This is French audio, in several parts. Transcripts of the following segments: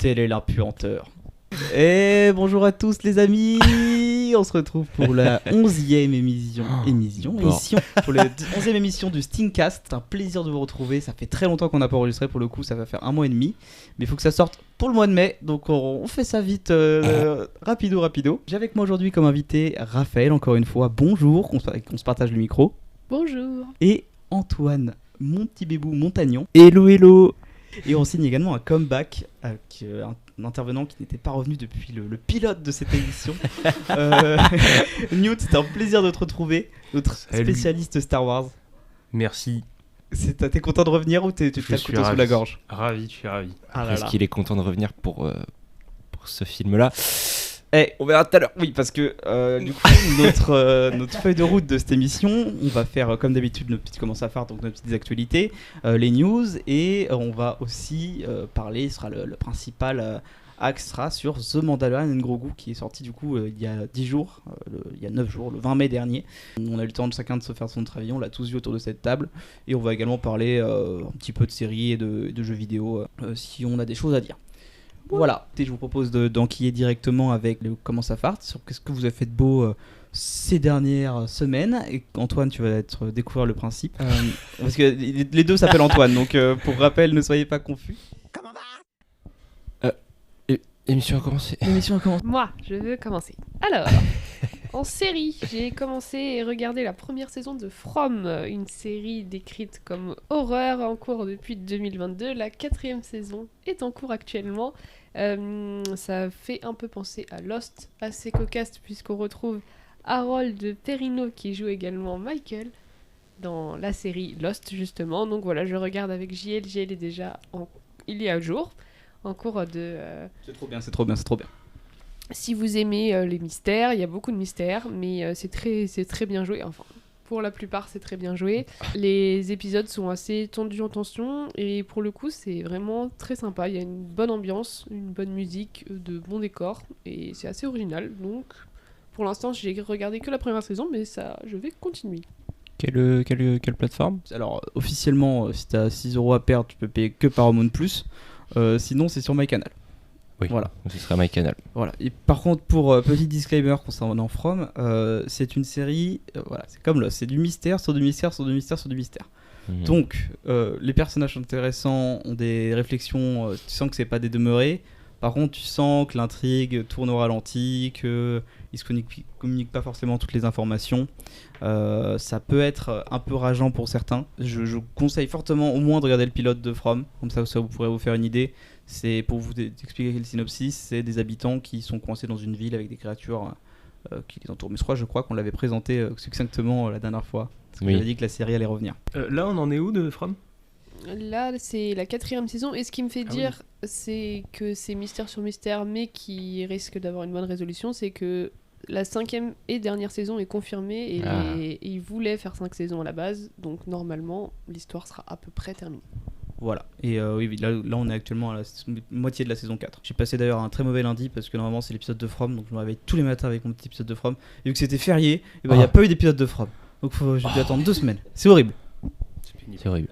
telle est l'impuanteur. Et bonjour à tous les amis, on se retrouve pour la 11e émission pour la 11e émission du Stinkcast. C'est un plaisir de vous retrouver, ça fait très longtemps qu'on n'a pas enregistré, pour le coup ça va faire 1 mois et demi, mais il faut que ça sorte pour le mois de mai, donc on fait ça vite, rapido. J'ai avec moi aujourd'hui comme invité Raphaël, encore une fois, bonjour, qu'on se partage le micro. Bonjour. Et Antoine, mon petit bébou Montagnon. Hello. Et on signe également un comeback avec un intervenant qui n'était pas revenu depuis le pilote de cette émission. Newt, c'était un plaisir de te retrouver, notre spécialiste Star Wars. Merci. T'es content de revenir ou tu te as le couteau sous la gorge? Je suis ravi. Est-ce qu'il est content de revenir pour ce film-là? On verra tout à l'heure. Oui, parce que du coup, notre feuille de route de cette émission, on va faire comme d'habitude nos petites actualités, les news, et on va aussi parler, ce sera le principal axe sera sur The Mandalorian and Grogu, qui est sorti du coup il y a 10 jours, il y a 9 jours, le 20 mai dernier. On a eu le temps de chacun de se faire son avis, on l'a tous vu autour de cette table, et on va également parler un petit peu de séries et de jeux vidéo si on a des choses à dire. Voilà, je vous propose d'enquiller directement avec le Comment ça farte sur qu'est-ce que vous avez fait de beau ces dernières semaines. Et Antoine, tu vas découvrir le principe. Parce que les deux s'appellent Antoine, donc pour rappel, ne soyez pas confus. Comment va L'émission a commencé. Moi, je veux commencer. Alors, en série, j'ai commencé à regarder la première saison de From, une série décrite comme horreur en cours depuis 2022. La 4e saison est en cours actuellement. Ça fait un peu penser à Lost, assez cocasse puisqu'on retrouve Harold Perrineau qui joue également Michael dans la série Lost justement. Donc voilà, je regarde avec JL. JL est déjà il y a un jour en cours de... C'est trop bien. Si vous aimez les mystères, il y a beaucoup de mystères, mais c'est très bien joué. Enfin, pour la plupart, c'est très bien joué. Les épisodes sont assez tendus en tension, et pour le coup, c'est vraiment très sympa. Il y a une bonne ambiance, une bonne musique, de bons décors, et c'est assez original. Donc, pour l'instant, j'ai regardé que la première saison, mais ça, je vais continuer. Quelle plateforme? Alors, officiellement, si t'as 6€ à perdre, tu peux payer que Paramount+. Sinon, c'est sur MyCanal. Oui, voilà. Ce sera MyCanal. Voilà. Et par contre, pour petit disclaimer concernant From, c'est une série, c'est comme là, c'est du mystère sur du mystère sur du mystère sur du mystère. Donc, les personnages sont intéressants, ont des réflexions, tu sens que c'est pas des demeurés. Par contre, tu sens que l'intrigue tourne au ralenti, qu'ils ne se communiquent pas forcément toutes les informations. Ça peut être un peu rageant pour certains. Je conseille fortement au moins de regarder le pilote de From, comme ça vous pourrez vous faire une idée. C'est pour vous expliquer le synopsis, c'est des habitants qui sont coincés dans une ville avec des créatures qui les entourent. Mais je crois qu'on l'avait présenté succinctement la dernière fois, parce que j'avais dit que la série allait revenir. Là, on en est où de From ? Là, c'est la 4e saison, et ce qui me fait dire, c'est que c'est mystère sur mystère, mais qui risque d'avoir une bonne résolution, c'est que la 5e et dernière saison est confirmée, et ils voulaient faire 5 saisons à la base, donc normalement, l'histoire sera à peu près terminée. Voilà, et oui, là on est actuellement à la moitié de la saison 4. J'ai passé d'ailleurs un très mauvais lundi, parce que normalement c'est l'épisode de From, donc je me réveille tous les matins avec mon petit épisode de From, et vu que c'était férié, il n'y a pas eu d'épisode de From, donc j'ai dû attendre 2 semaines, c'est horrible. C'est horrible.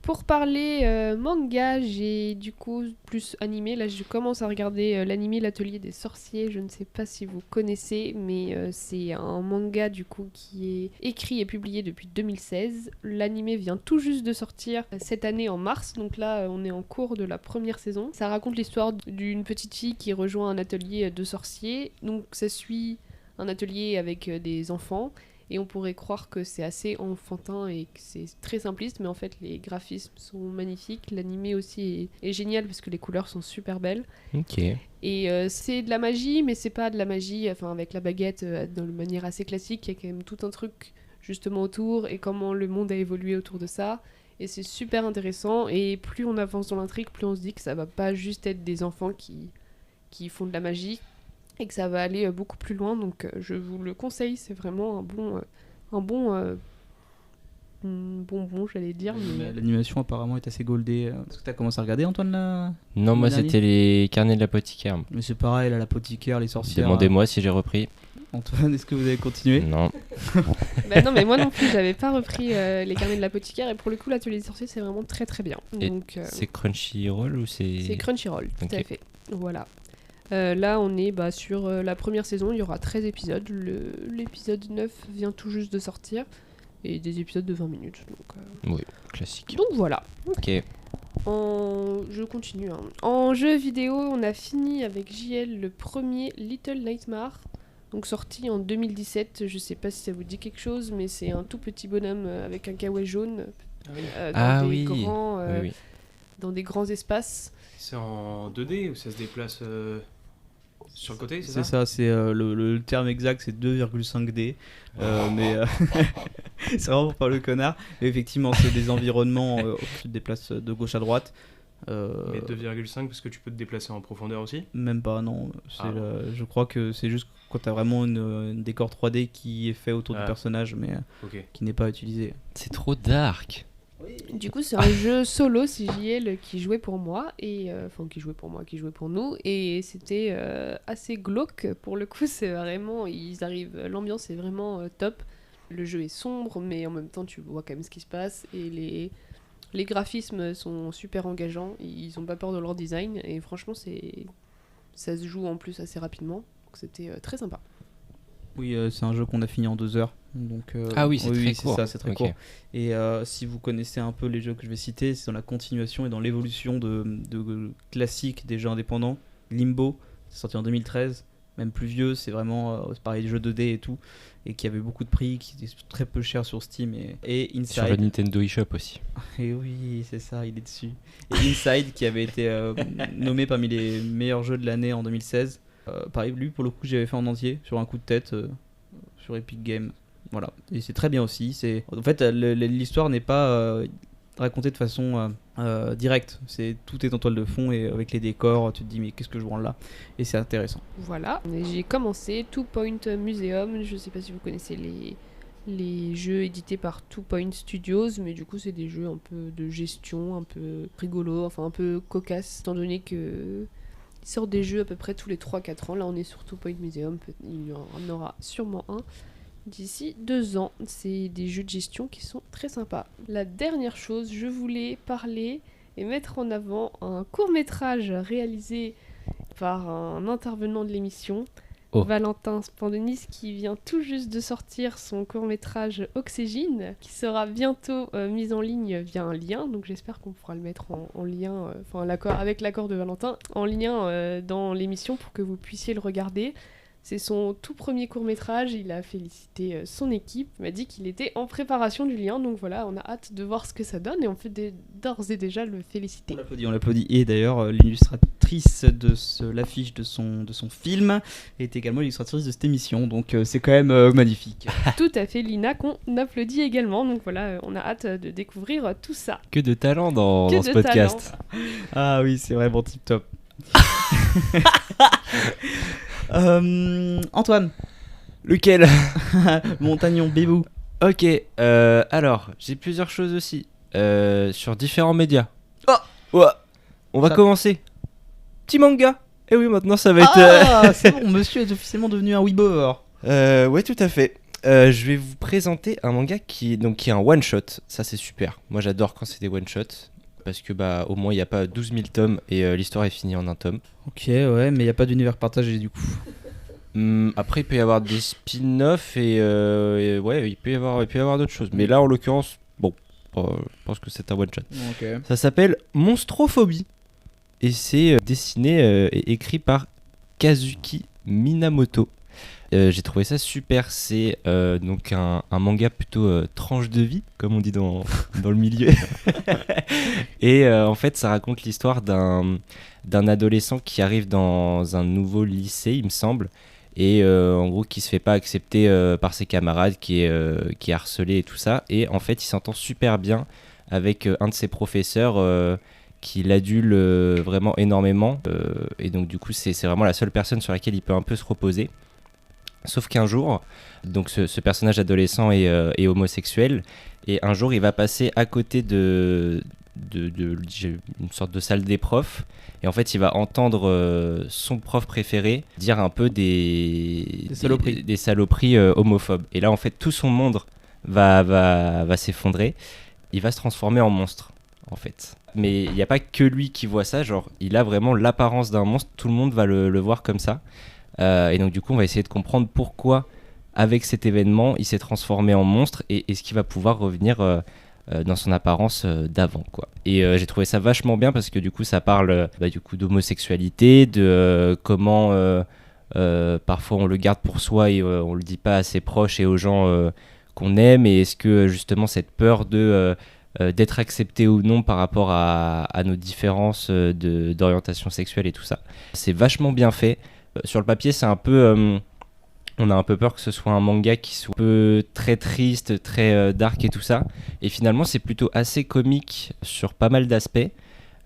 Pour parler manga, j'ai du coup plus animé. Là, je commence à regarder l'animé L'Atelier des Sorciers. Je ne sais pas si vous connaissez, mais c'est un manga du coup qui est écrit et publié depuis 2016. L'animé vient tout juste de sortir cette année en mars. Donc là, on est en cours de la première saison. Ça raconte l'histoire d'une petite fille qui rejoint un atelier de sorciers. Donc ça suit un atelier avec des enfants. Et on pourrait croire que c'est assez enfantin et que c'est très simpliste, mais en fait les graphismes sont magnifiques, l'animé aussi est génial parce que les couleurs sont super belles. Ok. Et c'est de la magie, mais c'est pas de la magie avec la baguette de manière assez classique, il y a quand même tout un truc justement autour et comment le monde a évolué autour de ça. Et c'est super intéressant, et plus on avance dans l'intrigue, plus on se dit que ça va pas juste être des enfants qui font de la magie, et que ça va aller beaucoup plus loin, donc je vous le conseille, c'est vraiment un bon bonbon, j'allais dire. Mais... L'animation apparemment est assez goldée. Est-ce que t'as commencé à regarder, Antoine, là? Non, moi c'était les carnets de l'apothicaire. Mais c'est pareil, là, l'apothicaire, les sorcières... Demandez-moi si j'ai repris. Antoine, est-ce que vous avez continué? Non. Non, mais moi non plus, j'avais pas repris les carnets de l'apothicaire, et pour le coup, l'Atelier des Sorciers, c'est vraiment très très bien. Donc, c'est Crunchyroll ou c'est... C'est Crunchyroll, tout à fait. Voilà. Là, on est sur la première saison, il y aura 13 épisodes. L'épisode 9 vient tout juste de sortir. Et des épisodes de 20 minutes. Oui, classique. Donc voilà. Ok. Je continue. En jeu vidéo, on a fini avec JL le premier Little Nightmare. Donc sorti en 2017. Je sais pas si ça vous dit quelque chose, mais c'est un tout petit bonhomme avec un kawaii jaune. Dans des grands espaces. C'est en 2D ou ça se déplace sur le côté, c'est ça? C'est ça, c'est le terme exact, c'est 2,5D. Mais c'est vraiment pour pas le connard. Mais effectivement, c'est des environnements où tu te déplaces de gauche à droite. Mais 2,5 parce que tu peux te déplacer en profondeur aussi? Même pas, non. Je crois que c'est juste quand t'as vraiment un décor 3D qui est fait autour du personnage, mais qui n'est pas utilisé. C'est trop dark. Du coup, c'est un jeu solo, c'est JL qui jouait pour moi, qui jouait pour nous, et c'était assez glauque pour le coup. C'est vraiment, l'ambiance est vraiment top. Le jeu est sombre, mais en même temps, tu vois quand même ce qui se passe, et les graphismes sont super engageants. Ils ont pas peur de leur design, et franchement, ça se joue en plus assez rapidement, donc c'était très sympa. Oui, c'est un jeu qu'on a fini en 2 heures. Donc, c'est très court. C'est très court. Et si vous connaissez un peu les jeux que je vais citer, c'est dans la continuation et dans l'évolution de classiques des jeux indépendants. Limbo, c'est sorti en 2013, même plus vieux, c'est vraiment c'est pareil, des jeux 2D et tout, et qui avait beaucoup de prix, qui étaient très peu cher sur Steam et Inside. Sur le Nintendo eShop aussi. Et oui, c'est ça, il est dessus. Et Inside, qui avait été nommé parmi les meilleurs jeux de l'année en 2016. Pareil, lui pour le coup j'avais fait en entier sur un coup de tête sur Epic Games, voilà, et c'est très bien aussi. En fait l'histoire n'est pas racontée de façon directe, tout est en toile de fond et avec les décors tu te dis mais qu'est-ce que je vois là, et c'est intéressant. Voilà, et j'ai commencé Two Point Museum. Je sais pas si vous connaissez les jeux édités par Two Point Studios, mais du coup c'est des jeux un peu de gestion, un peu rigolo, enfin un peu cocasse, étant donné que ils sortent des jeux à peu près tous les 3-4 ans. Là, on est sur Two Point Museum. Il y en aura sûrement un d'ici 2 ans. C'est des jeux de gestion qui sont très sympas. La dernière chose, je voulais parler et mettre en avant un court-métrage réalisé par un intervenant de l'émission, Valentin Spandenis, qui vient tout juste de sortir son court-métrage Oxygène, qui sera bientôt mis en ligne via un lien. Donc j'espère qu'on pourra le mettre en lien, avec l'accord de Valentin, en lien dans l'émission pour que vous puissiez le regarder. C'est son tout premier court-métrage, il a félicité son équipe, il m'a dit qu'il était en préparation du lien, donc voilà, on a hâte de voir ce que ça donne et on peut d'ores et déjà le féliciter. On l'applaudit. Et d'ailleurs, l'illustratrice de l'affiche de son film est également l'illustratrice de cette émission, donc c'est quand même magnifique. Tout à fait, Lina, qu'on applaudit également, donc voilà, on a hâte de découvrir tout ça. Que de talent dans ce podcast. Ah oui, c'est vraiment tip top. Antoine. Lequel? Montagnon, Bébou. Ok, alors, j'ai plusieurs choses aussi. Sur différents médias. Ouais. On va commencer. Petit manga. Et oui, maintenant ça va être... c'est bon, monsieur est officiellement devenu un weeber. Ouais, tout à fait. Je vais vous présenter un manga qui est un one-shot. Ça, c'est super. Moi, j'adore quand c'est des one-shots. Parce que au moins il n'y a pas 12 000 tomes et l'histoire est finie en un tome. Ok, ouais, mais il n'y a pas d'univers partagé du coup. Après il peut y avoir des spin-offs et ouais, il peut y avoir d'autres choses. Mais là en l'occurrence, je pense que c'est un one shot. Okay. Ça s'appelle Monstrophobie et c'est dessiné et écrit par Kazuki Minamoto. J'ai trouvé ça super, c'est donc un manga plutôt tranche de vie, comme on dit dans le milieu. Et en fait, ça raconte l'histoire d'un adolescent qui arrive dans un nouveau lycée, il me semble, et en gros qui se fait pas accepter par ses camarades, qui est harcelé et tout ça. Et en fait, il s'entend super bien avec un de ses professeurs qui l'adule vraiment énormément. Et donc du coup, c'est vraiment la seule personne sur laquelle il peut un peu se reposer. Sauf qu'un jour, donc ce personnage adolescent est homosexuel, et un jour il va passer à côté de une sorte de salle des profs, et en fait il va entendre son prof préféré dire un peu des saloperies homophobes. Et là en fait tout son monde va s'effondrer, il va se transformer en monstre en fait. mais il n'y a pas que lui qui voit ça, genre il a vraiment l'apparence d'un monstre, tout le monde va le voir comme ça. Et donc du coup on va essayer de comprendre pourquoi avec cet événement il s'est transformé en monstre et est-ce qu'il va pouvoir revenir dans son apparence d'avant quoi. Et j'ai trouvé ça vachement bien parce que du coup ça parle du coup d'homosexualité, de comment parfois on le garde pour soi et on le dit pas à ses proches et aux gens qu'on aime, et est-ce que justement cette peur d'être accepté ou non par rapport à nos différences d'orientation sexuelle et tout ça, c'est vachement bien fait. Sur le papier c'est un peu on a un peu peur que ce soit un manga qui soit un peu très triste, très dark et tout ça, et finalement c'est plutôt assez comique sur pas mal d'aspects.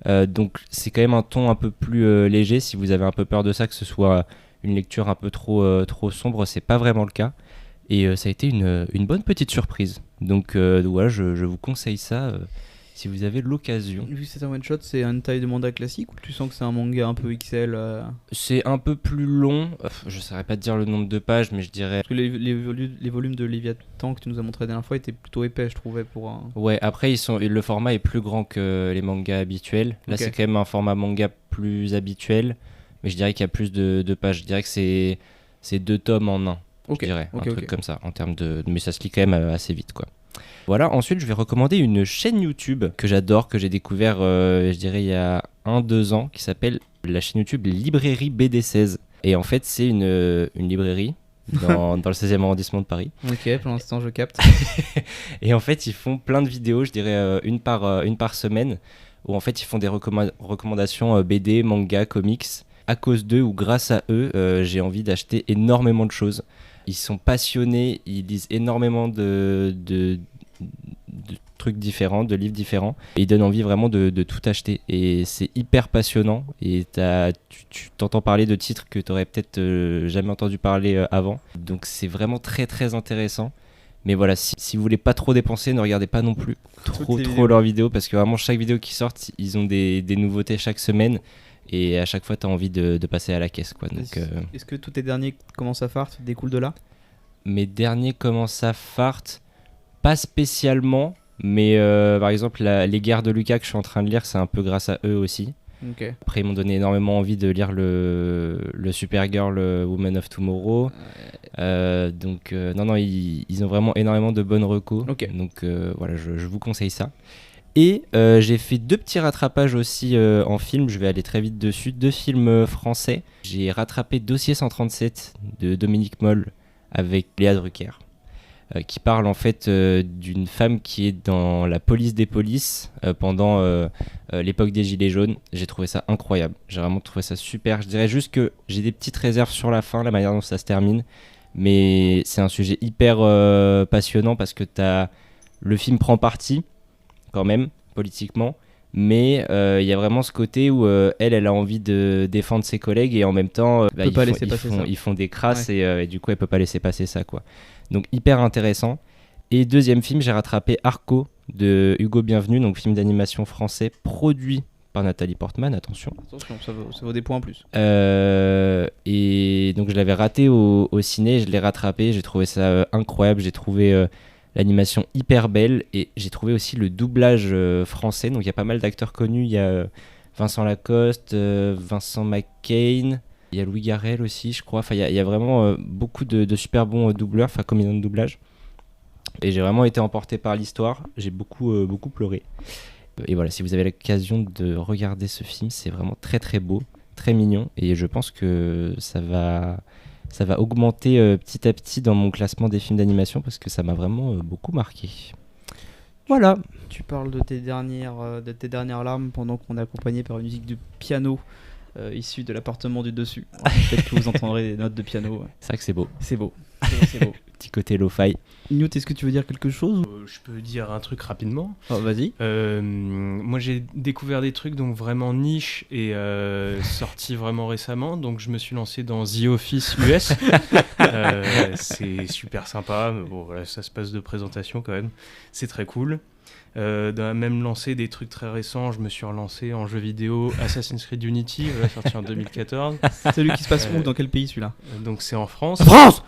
Donc c'est quand même un ton un peu plus léger. Si vous avez un peu peur de ça, que ce soit une lecture un peu trop sombre, c'est pas vraiment le cas. Et ça a été une bonne petite surprise. Donc voilà, je vous conseille ça si vous avez l'occasion. Vu que c'est un one shot, c'est une taille de manga classique ou tu sens que c'est un manga un peu XL C'est un peu plus long. Je saurais pas te dire le nombre de pages, mais je dirais. Parce que les volumes de Léviathan que tu nous as montré la dernière fois étaient plutôt épais, je trouvais. Ouais, après le format est plus grand que les mangas habituels. Là, c'est quand même un format manga plus habituel, mais je dirais qu'il y a plus de pages. Je dirais que c'est 2 tomes en un. Je dirais un truc comme ça en termes mais ça se lit quand même assez vite quoi. Voilà, ensuite je vais recommander une chaîne YouTube que j'adore, que j'ai découvert je dirais il y a 1-2 ans, qui s'appelle la chaîne YouTube Librairie BD16. Et en fait c'est une librairie dans le 16e arrondissement de Paris. Ok, pour l'instant je capte. Et en fait ils font plein de vidéos, je dirais une par semaine, où en fait ils font des recommandations BD, manga, comics. À cause d'eux ou grâce à eux, j'ai envie d'acheter énormément de choses. Ils sont passionnés, ils lisent énormément de trucs différents, de livres différents. Et ils donnent envie vraiment de tout acheter. Et c'est hyper passionnant. Et tu t'entends parler de titres que tu n'aurais peut-être jamais entendu parler avant. Donc c'est vraiment très très intéressant. Mais voilà, si vous voulez pas trop dépenser, ne regardez pas non plus trop leurs vidéos. Parce que vraiment chaque vidéo qui sort, ils ont des nouveautés chaque semaine. Et à chaque fois, tu as envie de passer à la caisse, quoi. Donc, est-ce que tous tes derniers commencent à fart découlent de là ? Mes derniers commencent à fart, pas spécialement, mais par exemple, les guerres de Lucas que je suis en train de lire, c'est un peu grâce à eux aussi. Okay. Après, ils m'ont donné énormément envie de lire le Supergirl Woman of Tomorrow. Donc, non, ils ont vraiment énormément de bonnes recos. Okay. Donc, voilà, je vous conseille ça. Et j'ai fait 2 petits rattrapages aussi en film, je vais aller très vite dessus, 2 films français. J'ai rattrapé Dossier 137 de Dominique Moll avec Léa Drucker, qui parle en fait d'une femme qui est dans la police des polices pendant l'époque des Gilets jaunes. J'ai trouvé ça incroyable, j'ai vraiment trouvé ça super. Je dirais juste que j'ai des petites réserves sur la fin, la manière dont ça se termine, mais c'est un sujet hyper passionnant parce que le film prend parti quand même politiquement, mais il y a vraiment ce côté où elle a envie de défendre ses collègues et en même temps ils font des crasses, ouais. Et du coup elle peut pas laisser passer ça quoi. Donc hyper intéressant. Et deuxième film, j'ai rattrapé Arco de Hugo Bienvenu, donc film d'animation français produit par Nathalie Portman, attention, ça vaut des points en plus. Et donc je l'avais raté au ciné, je l'ai rattrapé, j'ai trouvé ça incroyable, j'ai trouvé l'animation hyper belle et j'ai trouvé aussi le doublage français. Donc il y a pas mal d'acteurs connus, il y a Vincent Lacoste, Vincent McCain, il y a Louis Garrel aussi je crois. Enfin il y a vraiment beaucoup de super bons doubleurs, enfin comédiens de doublage. Et j'ai vraiment été emporté par l'histoire, j'ai beaucoup pleuré. Et voilà, si vous avez l'occasion de regarder ce film, c'est vraiment très très beau, très mignon, et je pense que ça va augmenter petit à petit dans mon classement des films d'animation parce que ça m'a vraiment beaucoup marqué. Voilà. Tu parles de tes dernières larmes pendant qu'on est accompagné par une musique de piano issue de l'appartement du dessus. Peut-être que vous entendrez des notes de piano. Ouais. C'est vrai que c'est beau. C'est beau. Petit côté lo-fi. Newt, est-ce que tu veux dire quelque chose ? Je peux dire un truc rapidement. Oh, vas-y. Moi j'ai découvert des trucs donc vraiment niche et sortis vraiment récemment. Donc je me suis lancé dans The Office US. C'est super sympa. Mais bon voilà, ça se passe de présentation quand même. C'est très cool. Même lancé des trucs très récents. Je me suis relancé en jeu vidéo Assassin's Creed Unity, sorti en 2014. Celui qui se passe où ? Dans quel pays celui-là ? Donc c'est en France. France.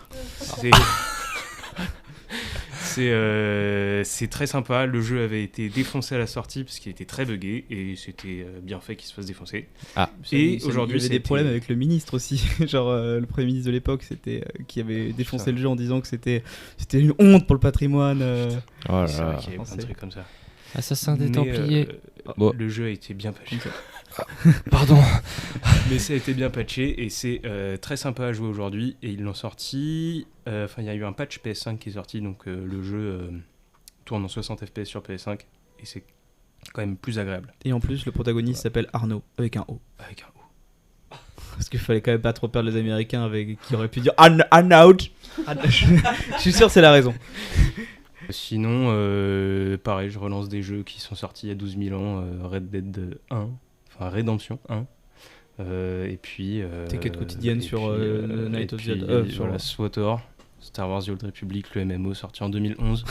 C'est très sympa. Le jeu avait été défoncé à la sortie parce qu'il était très buggé et c'était bien fait qu'il se fasse défoncer. Et aujourd'hui, il y avait des problèmes avec le ministre aussi. Genre le premier ministre de l'époque, qui avait défoncé le jeu en disant que c'était une honte pour le patrimoine. Oh là C'est vrai là. qu'il y avait plein de trucs comme ça. Assassin des Mais, Templiers. Bon. Le jeu a été bien patché. Pardon. Mais ça a été bien patché et c'est très sympa à jouer aujourd'hui. Et ils l'ont sorti. Enfin, il y a eu un patch PS5 qui est sorti, donc le jeu tourne en 60 FPS sur PS5 et c'est quand même plus agréable. Et en plus, le protagoniste s'appelle Arnaud, avec un O. Avec un O. Parce qu'il fallait quand même pas trop perdre les Américains qui auraient pu dire Arnaud. Je suis sûr que c'est la raison. Sinon, pareil, je relance des jeux qui sont sortis il y a 12 000 ans. Red Dead 1, enfin Redemption 1. Et puis. Tes quêtes quotidiennes et sur puis, Night et of puis, the voilà, SWTOR, Star Wars The Old Republic, le MMO sorti en 2011.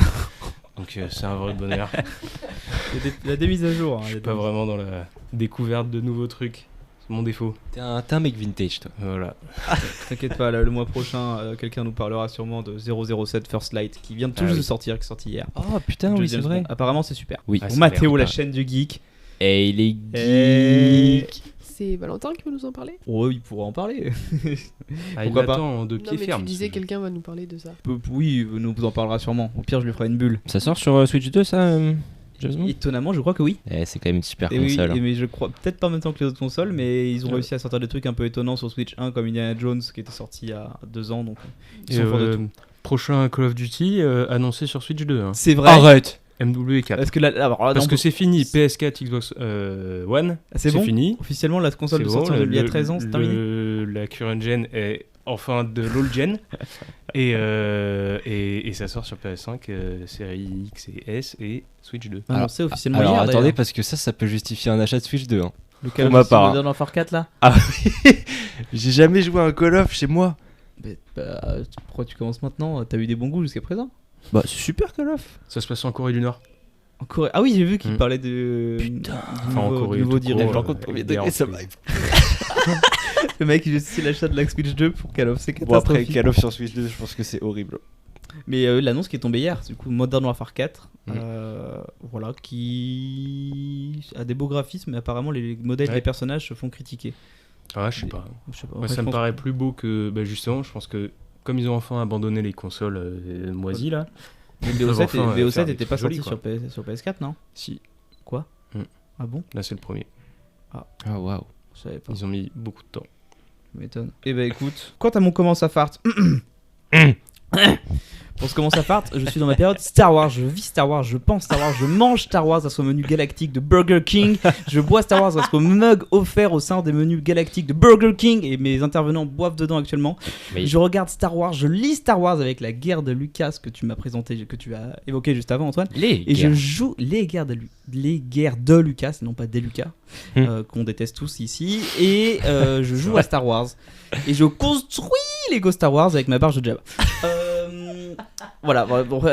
Donc c'est un vrai bonheur. Il y a des mises à jour. Je suis pas vraiment dans la découverte de nouveaux trucs. C'est mon défaut. T'es un mec vintage, toi. Voilà. T'inquiète pas, là, le mois prochain, quelqu'un nous parlera sûrement de 007 First Light qui vient tout juste de sortir, qui est sorti hier. Oh putain, oui, c'est James vrai. Bond. Apparemment, c'est super. Oui. Ah, Bon, ça Mathéo, a la l'air chaîne du geek. Et il est Et- geek. C'est Valentin qui va nous en parler. Oh, il pourra en parler. Ah, Pourquoi il pas l'attend en deux Non, pieds mais fermes. tu disais ce jeu. quelqu'un va nous parler de ça. Oui, il nous en parlera sûrement. Au pire, je lui ferai une bulle. Ça sort sur Switch 2, ça, James Bond Étonnamment, je crois que oui. C'est quand même une super Et oui, console. mais je crois peut-être pas en même temps que les autres consoles, mais ils ont Ouais. réussi à sortir des trucs un peu étonnants sur Switch 1 comme Indiana Jones qui était sorti il y a 2 ans. Donc ils Et, sont forts de tout. prochain Call of Duty annoncé sur Switch 2. Hein. C'est vrai. Arrête. MW4. Parce que là, alors, là, Parce non, que c'est fini. PS4, Xbox One. c'est bon. fini. Officiellement, la console C'est de bon, sortie il y a 13 ans, c'est terminé. La current gen est enfin de l'old gen. et ça sort sur PS5, série X et S et Switch 2. Annoncé officiellement Alors hier, attendez, d'ailleurs. parce que ça peut justifier un achat de Switch 2. Hein. Le Call pour of ma Duty part, Modern Warfare 4 là. Ah oui. J'ai jamais joué à un Call of chez moi. Mais, pourquoi tu commences maintenant? T'as eu des bons goûts jusqu'à présent? Bah c'est super Call of. Ça se passe en Corée du Nord. En Corée. Ah oui, j'ai vu qu'il Mm. parlait de. Putain. Enfin, en Corée, nouveau tout direct. court, Par contre, premier d'ailleurs, degré, ça c'est- m'arrive. Le mec, il justifie l'achat de la Switch 2 pour Call of. C'est Bon après catastrophique. Call of sur Switch 2, je pense que c'est horrible. Mais l'annonce qui est tombée hier, du coup, Modern Warfare 4, Mm. voilà, qui a des beaux graphismes, mais apparemment les modèles Ouais. des personnages se font critiquer. Ah, je sais pas. Je sais pas. Moi, Après, ça je me pense- paraît plus beau que. Bah, justement, je pense que comme ils ont enfin abandonné les consoles moisies là. Mais ils peuvent VO7, enfin, VO7 faire des était pas trucs sorti jolis, quoi. sur PS4, non? Si, Ah bon? là c'est le premier. Ah waouh. Je savais pas. Ils ont mis beaucoup de temps. Ça m'étonne. Eh ben écoute, quant à mon comment ça farte. Pour ce comment ça farte, je suis dans ma période Star Wars, je vis Star Wars, je pense Star Wars, je mange Star Wars grâce au menu galactique de Burger King, je bois Star Wars grâce au mug offert au sein des menus galactiques de Burger King et mes intervenants boivent dedans actuellement. Mais- Je regarde Star Wars, je lis Star Wars avec la guerre de Lucas que tu m'as présenté, que tu as évoqué juste avant Antoine. Les Et guerres. je joue les guerres de Lucas, et non pas des Lucas, qu'on déteste tous ici. Et je joue à Star Wars. Et je construis Lego Star Wars avec ma barge de Java. Voilà, pour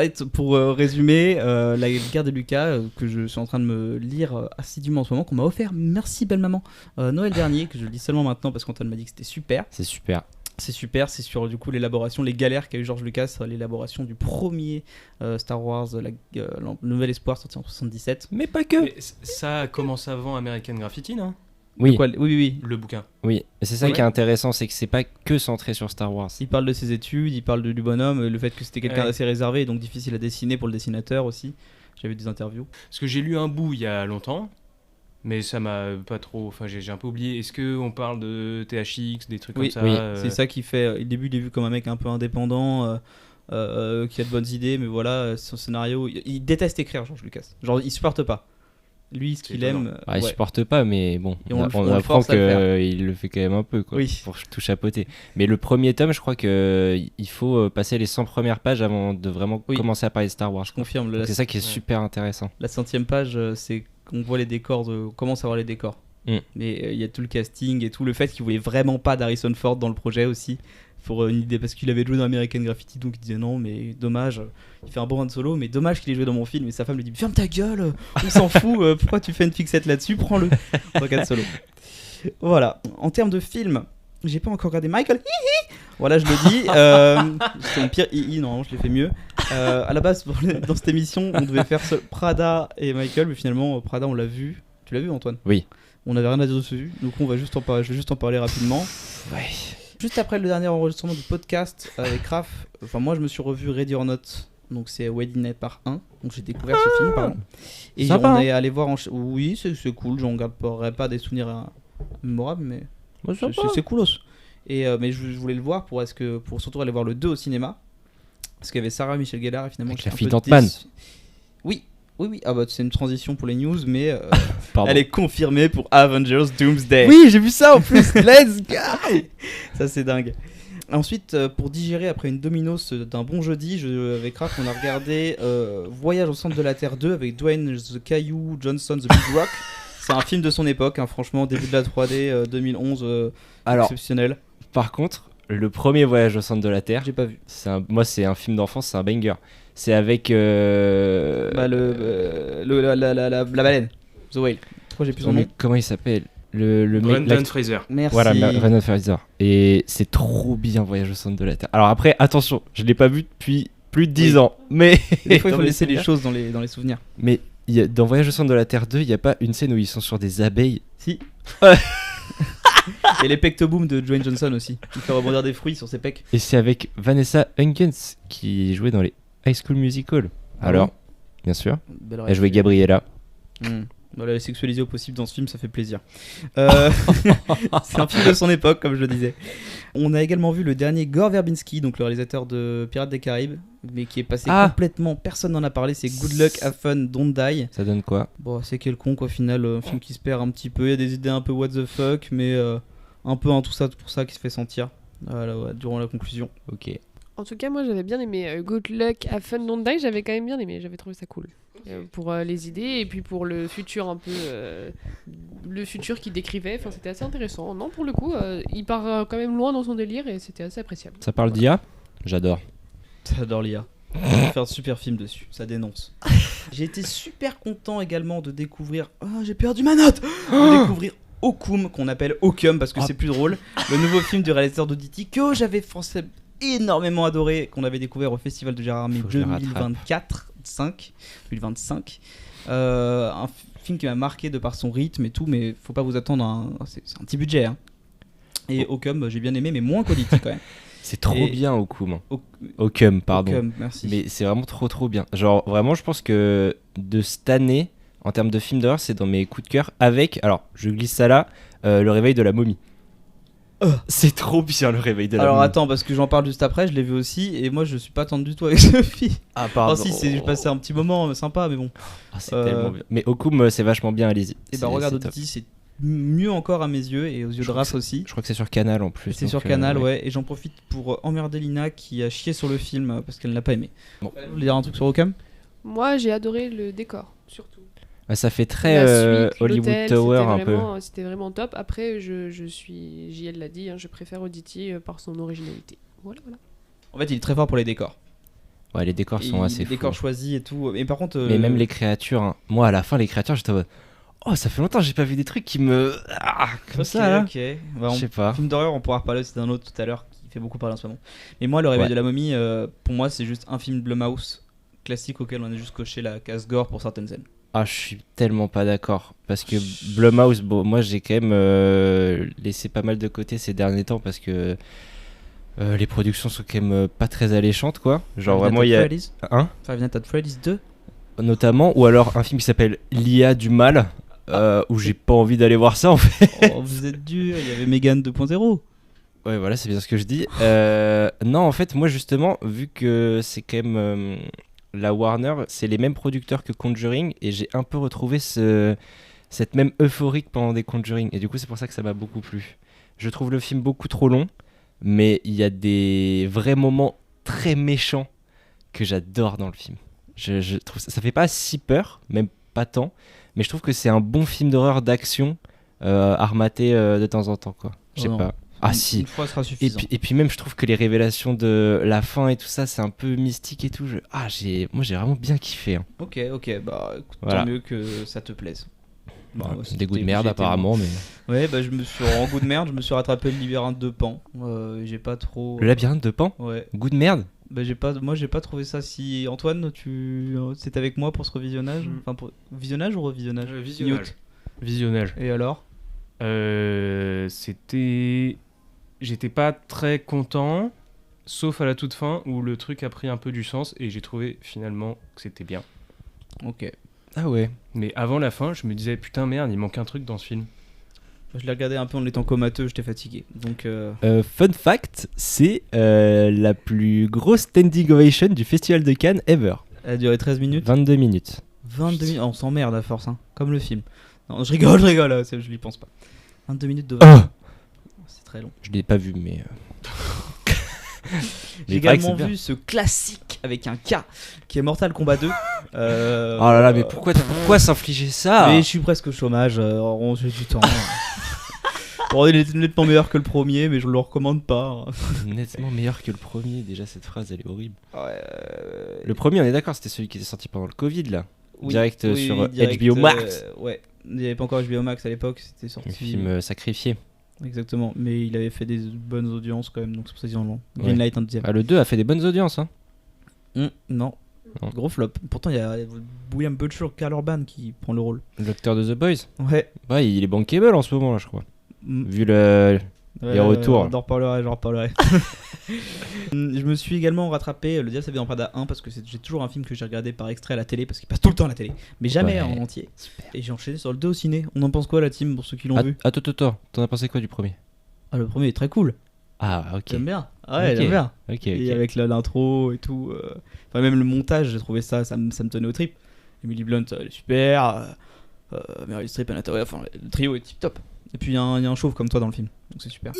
résumer, la guerre de Lucas, que je suis en train de me lire assidûment en ce moment, qu'on m'a offert, merci belle maman, Noël dernier, que je lis seulement maintenant parce qu'Antoine m'a dit que c'était super. C'est super. C'est super, c'est sur du coup l'élaboration, les galères qu'a eu George Lucas, l'élaboration du premier Star Wars, le Nouvel Espoir sorti en 77. Mais pas que. Mais ça commence avant American Graffiti, non? Oui. Quoi, oui. Le bouquin. Oui, et c'est ça Ouais. qui est intéressant, c'est que c'est pas que centré sur Star Wars. Il parle de ses études, il parle du bonhomme, le fait que c'était quelqu'un Ouais. d'assez réservé et donc difficile à dessiner pour le dessinateur aussi. J'avais des interviews. Parce que j'ai lu un bout il y a longtemps, mais ça m'a pas trop. Enfin, j'ai un peu oublié. Est-ce qu'on parle de THX, des trucs Oui, comme ça oui. C'est ça qui fait. Au début, il est vu comme un mec un peu indépendant, qui a de bonnes idées, mais voilà, son scénario. Il déteste écrire, George Lucas. Genre, il supporte pas. Lui, ce qu'il étonnant. aime. Bah, il ouais. supporte pas, mais bon, Et on, on le apprend force à le faire. qu'il le fait quand même un peu, quoi, Oui. pour tout chapeauter. Mais le premier tome, je crois que il faut passer les 100 premières pages avant de vraiment Oui. commencer à parler de Star Wars. Je confirme. Donc c'est ça qui est Ouais. super intéressant. La 100e page, c'est qu'on voit les décors, on commence à voir les décors. Mm. Mais il y a tout le casting et tout le fait qu'il voulait vraiment pas d'Harrison Ford dans le projet aussi. Pour une idée, parce qu'il avait joué dans American Graffiti, donc il disait non, mais dommage, il fait un bon Han Solo, mais dommage qu'il ait joué dans mon film. Et sa femme lui dit ferme ta gueule, on s'en fout, pourquoi tu fais une fixette là-dessus, prends-le. Regarde Solo. Voilà, en termes de film, j'ai pas encore regardé Michael. Hihi. Voilà, je le dis, c'est mon pire hihi, normalement je l'ai fait mieux. À la base, dans cette émission, on devait faire Prada et Michael, mais finalement, Prada, on l'a vu. Tu l'as vu, Antoine? Oui. On n'avait rien à dire dessus, donc on va juste en parler. Je vais juste en parler rapidement. Ouais. Juste après le dernier enregistrement du podcast avec Raph, enfin moi je me suis revu Ready or Not, donc c'est Wedding Night Part 1, donc j'ai découvert ce film pardon. Et Sympa, on est allé voir oui c'est cool, j'en garderai pas des souvenirs mémorables mais c'est coolos. Et mais je voulais le voir pour surtout aller voir le 2 au cinéma, parce qu'il y avait Sarah Michel Gellar et finalement Avec j'étais la un fille peu d'Ant-Man. déçu. Oui, ah bah c'est une transition pour les news, mais Pardon. elle est confirmée pour Avengers Doomsday. Oui, j'ai vu ça en plus. Let's go. Ça c'est dingue. Ensuite, pour digérer après une Domino's d'un bon jeudi, avec Raph, on a regardé Voyage au centre de la Terre 2 avec Dwayne The Caillou Johnson The Big Rock. C'est un film de son époque, hein, franchement, début de la 3D 2011, Alors, exceptionnel. par contre, le premier Voyage au centre de la Terre, J'ai pas vu. moi c'est un film d'enfance, c'est un banger. C'est avec La baleine, The Whale. Pourquoi j'ai plus son nom? comment il s'appelle le mec Brendan Fraser. Merci. Voilà, Brendan Fraser. Et c'est trop bien Voyage au centre de la Terre. Alors après, attention, je l'ai pas vu depuis plus de 10 ans, mais Des fois, il faut dans mes laisser les souvenirs. choses dans les souvenirs. Mais dans Voyage au centre de la Terre 2, il y a pas une scène où ils sont sur des abeilles. Si. Et les pectoboom de Dwayne Johnson aussi, qui fait rebondir des fruits sur ses pecs. Et c'est avec Vanessa Hudgens qui jouait dans les High School Musical. Ah Alors, bon bien sûr, Belle elle jouait Gabriella. Voilà, elle est sexualisée au possible dans ce film, ça fait plaisir. C'est un film de son époque, comme je le disais. On a également vu le dernier Gore Verbinski, donc le réalisateur de Pirates des Caraïbes, mais qui est passé complètement, personne n'en a parlé, c'est Good Luck, Have Fun, Don't Die. Ça donne quoi? Bon, c'est quelconque au final, un film qui se perd un petit peu, il y a des idées un peu what the fuck, mais un peu tout ça pour ça qui se fait sentir durant la conclusion. Ok. En tout cas, moi j'avais bien aimé Good Luck, Have Fun, Don't Die, j'avais quand même bien aimé, j'avais trouvé ça cool. Pour les idées et puis pour le futur un peu. Le futur qu'il décrivait, enfin c'était assez intéressant. Non, pour le coup, il part quand même loin dans son délire et c'était assez appréciable. Ça parle d'IA? J'adore. J'adore l'IA. On va faire un super film dessus, ça dénonce. J'ai été super content également de découvrir. Oh, j'ai perdu ma note! De découvrir Okum, qu'on appelle Okum parce que c'est plus drôle. Le nouveau film du réalisateur d'Auditi que j'avais énormément adoré, qu'on avait découvert au Festival de Gérardmer 2025. Un film qui m'a marqué de par son rythme et tout, mais faut pas vous attendre c'est un petit budget. Hein. Et Okum, j'ai bien aimé, mais moins qu'Auditi quand même. C'est trop bien Okum. Okum, pardon. Okum, merci. Mais c'est vraiment trop bien. Genre vraiment, je pense que de cette année, en termes de films d'horreur, c'est dans mes coups de cœur avec, alors je glisse ça là, Le Réveil de la momie. C'est trop bien Le Réveil de la momie. Alors attends, parce que j'en parle juste après, je l'ai vu aussi, et moi je suis pas tendre du tout avec Sophie. Ah pardon. Oh si, j'ai passé un petit moment sympa, mais bon. C'est tellement bien. Mais Okum, c'est vachement bien, allez-y. Et bah regarde Auditi, c'est mieux encore à mes yeux, et aux yeux de Raph aussi. Je crois que c'est sur Canal en plus. C'est sur Canal, ouais. Et j'en profite pour emmerder Lina qui a chié sur le film parce qu'elle ne l'a pas aimé. Bon, vous voulez dire un truc sur Okum? Moi j'ai adoré le décor, surtout. Ça fait très La suite, Hollywood l'hôtel, Tower un peu. C'était vraiment top. Après, JL l'a dit, je préfère Auditi par son originalité. Voilà. En fait, il est très fort pour les décors. Ouais, les décors sont assez fous. Les décors choisis et tout. Mais par contre. Mais même les créatures, hein. Moi à la fin, les créatures, j'étais en mode, oh, ça fait longtemps que j'ai pas vu des trucs qui me. Comme ça là. Ok. Bah, je sais pas. Film d'horreur, on pourra reparler aussi d'un autre tout à l'heure qui fait beaucoup parler en ce moment. Mais moi, Le Réveil de la momie, pour moi, c'est juste un film Blumhouse classique auquel on a juste coché la case gore pour certaines scènes. Ah, je suis tellement pas d'accord. Parce que Blumhouse, bon, moi j'ai quand même laissé pas mal de côté ces derniers temps parce que les productions sont quand même pas très alléchantes, quoi. Genre vraiment, il y a. Five Nights at Freddy's 2 notamment, ou alors un film qui s'appelle L'IA du mal, où j'ai pas envie d'aller voir ça en fait. Oh, vous êtes dur, il y avait Megan 2.0. Ouais, voilà, c'est bien ce que je dis. Non, en fait, moi justement, vu que c'est quand même. La Warner, c'est les mêmes producteurs que Conjuring et j'ai un peu retrouvé cette même euphorie pendant des Conjuring et du coup c'est pour ça que ça m'a beaucoup plu. Je trouve le film beaucoup trop long, mais il y a des vrais moments très méchants que j'adore dans le film. Je trouve ça fait pas si peur, même pas tant, mais je trouve que c'est un bon film d'horreur d'action armaté de temps en temps, quoi. Je sais pas. Ah si. Une fois sera suffisant. Et puis même je trouve que les révélations de la fin et tout ça c'est un peu mystique et tout. Moi j'ai vraiment bien kiffé. Hein. Ok, bah écoute, voilà. Tant mieux que ça te plaise. Bah, des goûts de merde apparemment, mais. Ouais, bah je me suis rattrapé le labyrinthe de Pan. J'ai pas trop. Le labyrinthe de Pan. Ouais. Goût de merde. Bah, moi j'ai pas trouvé ça si. Antoine, c'était avec moi pour ce revisionnage Enfin, pour visionnage ou revisionnage Visionnage. Et alors J'étais pas très content, sauf à la toute fin où le truc a pris un peu du sens et j'ai trouvé finalement que c'était bien. Ok. Ah ouais. Mais avant la fin, je me disais putain merde, il manque un truc dans ce film. Je l'ai regardé un peu en étant comateux, j'étais fatigué. Donc. Fun fact, c'est la plus grosse standing ovation du Festival de Cannes ever. Elle a duré 13 minutes 22 minutes. 22 minutes. On s'emmerde à force, hein. Comme le film. Non, je rigole, je n'y pense pas. 22 minutes de. C'est très long. Je l'ai pas vu, mais. J'ai également vu ce classique avec un K qui est Mortal Kombat 2. Oh là là, mais pourquoi s'infliger ça? Mais je suis presque au chômage, j'ai du temps. Bon, il est nettement meilleur que le premier, mais je le recommande pas. Nettement meilleur que le premier, déjà cette phrase elle est horrible. Ouais, Le premier, on est d'accord, c'était celui qui était sorti pendant le Covid là. oui, Direct oui, sur direct, HBO Max. Ouais, il n'y avait pas encore HBO Max à l'époque, c'était sorti. Un film sacrifié. Exactement, mais il avait fait des bonnes audiences quand même, donc c'est pour ça qu'ils en ont. Ouais. Greenlight en deuxième. Ah, le 2 a fait des bonnes audiences, hein. Non. Non. Gros flop. Pourtant, il y a William Butcher, Karl Urban qui prend le rôle. L'acteur de The Boys. Ouais. Ouais, il est bankable en ce moment là, je crois. Mm. Vu les retours. J'en reparlerai. Je me suis également rattrapé Le Diable s'habille en Prada 1 parce que j'ai toujours un film que j'ai regardé par extrait à la télé parce qu'il passe tout le temps à la télé, mais jamais Ouais. en entier. Et j'ai enchaîné sur le 2 au ciné. On en pense quoi la team pour ceux qui l'ont vu? Attends, t'en as pensé quoi du premier? Ah, le premier est très cool. Ah, ok. J'aime bien. Ah ouais, Ok. j'aime bien. Ok, Et ok. avec l'intro et tout. Enfin, même le montage, j'ai trouvé ça me tenait au trip. Emily Blunt, elle est super. Meryl Streep, Anna Thaoué, enfin, le trio est tip top. Et puis il y a un chauve comme toi dans le film, donc c'est super.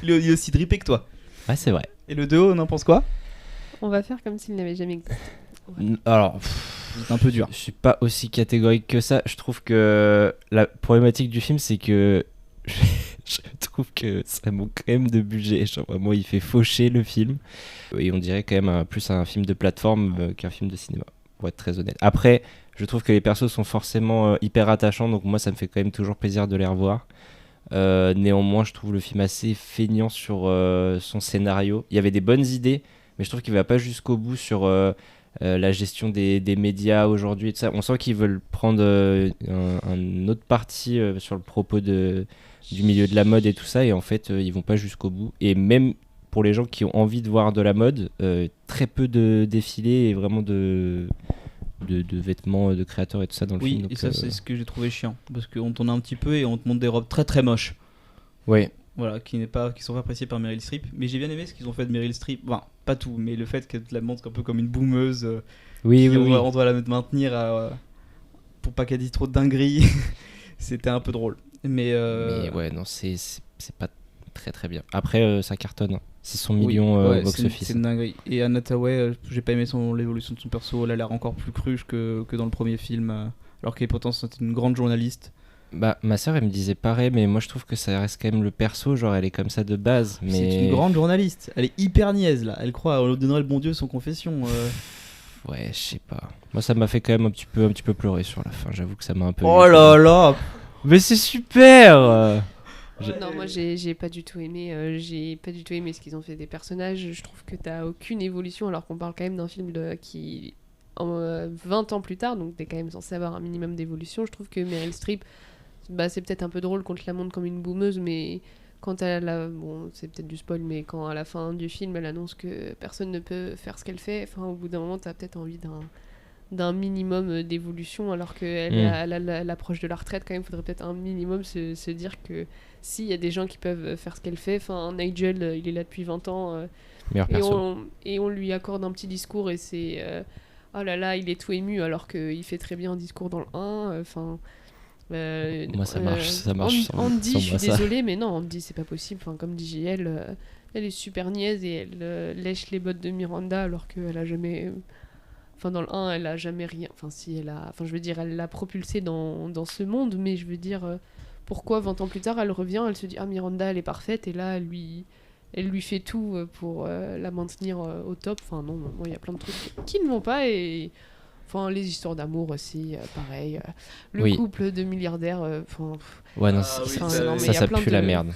Il est aussi drippé que toi. Ouais, c'est vrai. Et le 2, on en pense quoi? On va faire comme s'il n'avait jamais existé. Alors, C'est un peu dur. je suis pas aussi catégorique que ça. Je trouve que la problématique du film, c'est que je trouve que ça manque quand même de budget. Genre, vraiment, il fait faucher le film. Et on dirait quand même plus un film de plateforme qu'un film de cinéma, pour être très honnête. Après, je trouve que les persos sont forcément hyper attachants, donc moi, ça me fait quand même toujours plaisir de les revoir. Néanmoins, je trouve le film assez feignant sur son scénario. Il y avait des bonnes idées, mais je trouve qu'il va pas jusqu'au bout sur la gestion des médias aujourd'hui et tout ça. On sent qu'ils veulent prendre un autre parti sur le propos du milieu de la mode et tout ça, et en fait, ils vont pas jusqu'au bout. Et même pour les gens qui ont envie de voir de la mode, très peu de défilés et vraiment de vêtements de créateurs et tout ça dans le Oui, film. Donc, et ça, c'est ce que j'ai trouvé chiant. Parce qu'on tourne un petit peu et on te montre des robes très très moches. ouais. Voilà, qui sont pas appréciées par Meryl Streep. Mais j'ai bien aimé ce qu'ils ont fait de Meryl Streep. Enfin, pas tout, mais le fait qu'elle te la montre un peu comme une boumeuse. Oui, oui, On doit la maintenir pour pas qu'elle dise trop de dingueries. C'était un peu drôle. Mais ouais, non, c'est pas très très bien. Après, ça cartonne, hein. 600 oui, millions ouais, au box-office. c'est une dinguerie. Et Anna Thaoué, j'ai pas aimé l'évolution de son perso. Elle a l'air encore plus cruche que dans le premier film. Alors qu'elle pourtant c'était une grande journaliste. Bah, ma soeur, elle me disait pareil, mais moi je trouve que ça reste quand même le perso, genre elle est comme ça de base. Mais... C'est une grande journaliste. Elle est hyper niaise là. Elle croit, on lui donnerait le bon Dieu sans confession. Ouais, je sais pas. Moi ça m'a fait quand même un petit peu pleurer sur la fin. J'avoue que ça m'a un peu. Oh là là. Mais c'est super. Non, moi j'ai pas du tout aimé. J'ai pas du tout aimé ce qu'ils ont fait des personnages. Je trouve que t'as aucune évolution alors qu'on parle quand même d'un film qui 20 ans plus tard, donc t'es quand même censé avoir un minimum d'évolution. Je trouve que Meryl Streep, c'est peut-être un peu drôle qu'on te la montre comme une boumeuse, mais quand bon, c'est peut-être du spoil, mais quand à la fin du film elle annonce que personne ne peut faire ce qu'elle fait, enfin au bout d'un moment t'as peut-être envie d'un minimum d'évolution, alors qu'elle elle l'approche de la retraite quand même. Faudrait peut-être un minimum se dire que s'il y a des gens qui peuvent faire ce qu'elle fait, enfin Nigel il est là depuis 20 ans Meilleur perso. et on lui accorde un petit discours et c'est oh là là, il est tout ému alors qu'il fait très bien un discours dans le 1, enfin moi ça marche Andy, sans je suis moi, ça. désolée, mais non, Andy c'est pas possible. Enfin, comme dit JL, elle est super niaise et elle lèche les bottes de Miranda alors qu'elle a jamais. Enfin, dans le 1, elle a jamais rien. Enfin, si elle a. Enfin, je veux dire, elle l'a propulsée dans ce monde, mais je veux dire, pourquoi 20 ans plus tard, elle revient, elle se dit, ah, Miranda, elle est parfaite, et là, elle lui fait tout pour la maintenir au top. Enfin, non, il y a plein de trucs qui ne vont pas et. Enfin, les histoires d'amour aussi, pareil. Le Oui. couple de milliardaires, Ouais, non, Ah oui, ça, ça, non, mais ça, y a ça plein pue de- la merde.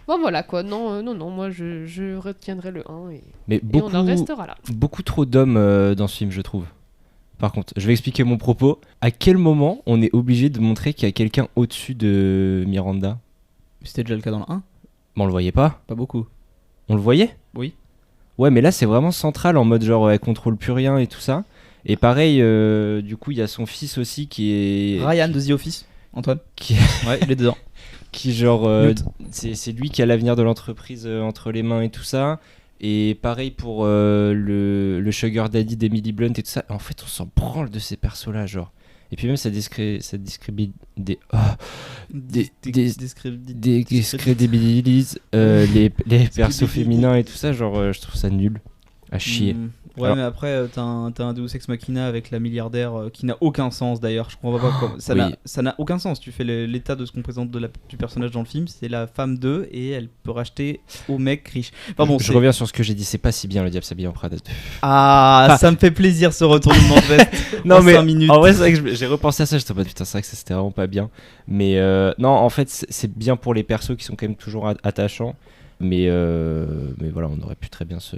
Bon voilà quoi, non, moi je retiendrai le 1 Mais et on en beaucoup, restera là. beaucoup trop d'hommes dans ce film, je trouve. Par contre, je vais expliquer mon propos. À quel moment on est obligé de montrer qu'il y a quelqu'un au-dessus de Miranda ? C'était déjà le cas dans le 1. Bon, on le voyait pas ? Pas beaucoup. On le voyait ? Oui. Ouais, mais là, c'est vraiment central, en mode genre, elle contrôle plus rien et tout ça. Et pareil, du coup, il y a son fils aussi qui est... Ryan de The Office, Antoine. Qui, Ouais, il est dedans. qui genre... Newt. c'est lui qui a l'avenir de l'entreprise entre les mains et tout ça. Et pareil pour le Sugar Daddy d'Emily Blunt et tout ça. En fait, on s'en branle de ces persos-là, genre. Et puis même, ça décrédibilise les persos féminins et tout ça. Genre, je trouve ça nul. À chier. Ouais, Alors- mais après, t'as un Deus Ex Machina avec la milliardaire qui n'a aucun sens d'ailleurs. Je comprends pas comment. Oui. Ça n'a aucun sens. Tu fais l'état de ce qu'on présente du personnage dans le film. C'est la femme d'eux et elle peut racheter au mec riche. Enfin bon, je reviens sur ce que j'ai dit. C'est pas si bien le diable s'habille en Prada. Ah, ça me fait plaisir ce retournement de veste. Non en mais 5 minutes. en vrai c'est vrai que j'ai repensé à ça, j'étais en mode putain c'est vrai que ça c'était vraiment pas bien. Mais non en fait c'est bien pour les persos qui sont quand même toujours attachants. Mais voilà on aurait pu très bien se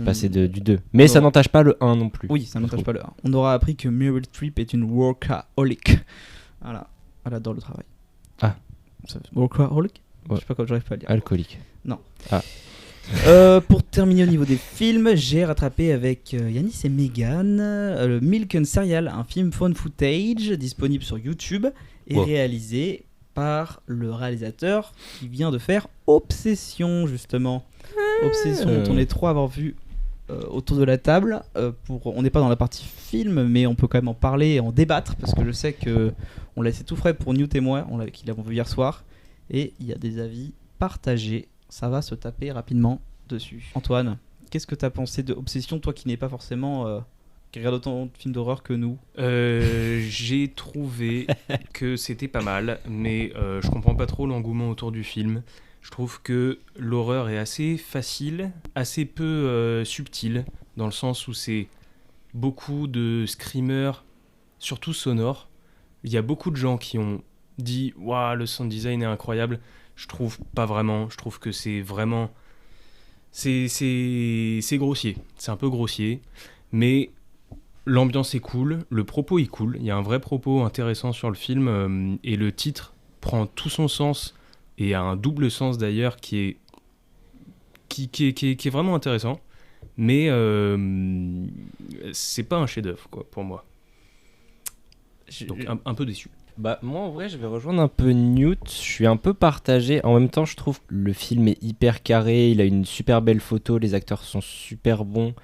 passer du 2. Mais ça n'entache pas le 1 non plus. Oui, ça n'entache pas le 1. On aura appris que Meryl Streep est une workaholic. Voilà, elle adore le travail. Ah. Workaholic Ouais. Je sais pas comment j'arrive pas à le dire. Alcoolique. Pour terminer au niveau des films, j'ai rattrapé avec Yanis et Megan Milk and Cereal, un film found footage disponible sur YouTube et Wow. réalisé par le réalisateur qui vient de faire Obsession justement. Obsession dont on est trois à avoir vu autour de la table. On n'est pas dans la partie film, mais on peut quand même en parler et en débattre parce que je sais que on l'a laissé tout frais pour Newt et moi, qui l'avons vu hier soir, et il y a des avis partagés. Ça va se taper rapidement dessus. Antoine, qu'est-ce que t'as pensé de Obsession, toi qui n'es pas forcément qui regarde autant de films d'horreur que nous? J'ai trouvé que c'était pas mal, mais je comprends pas trop l'engouement autour du film. Je trouve que l'horreur est assez facile, assez peu subtile, dans le sens où c'est beaucoup de screamers, surtout sonores. Il y a beaucoup de gens qui ont dit « Waouh, le sound design est incroyable ». Je trouve pas vraiment, je trouve que c'est vraiment... C'est grossier, c'est un peu grossier, mais l'ambiance est cool, le propos est cool, il y a un vrai propos intéressant sur le film, et le titre prend tout son sens, et a un double sens d'ailleurs qui est vraiment intéressant, mais c'est pas un chef-d'œuvre quoi pour moi. Donc un peu déçu. Bah moi en vrai je vais rejoindre un peu Newt, je suis un peu partagé, en même temps je trouve que le film est hyper carré, il a une super belle photo, les acteurs sont super bons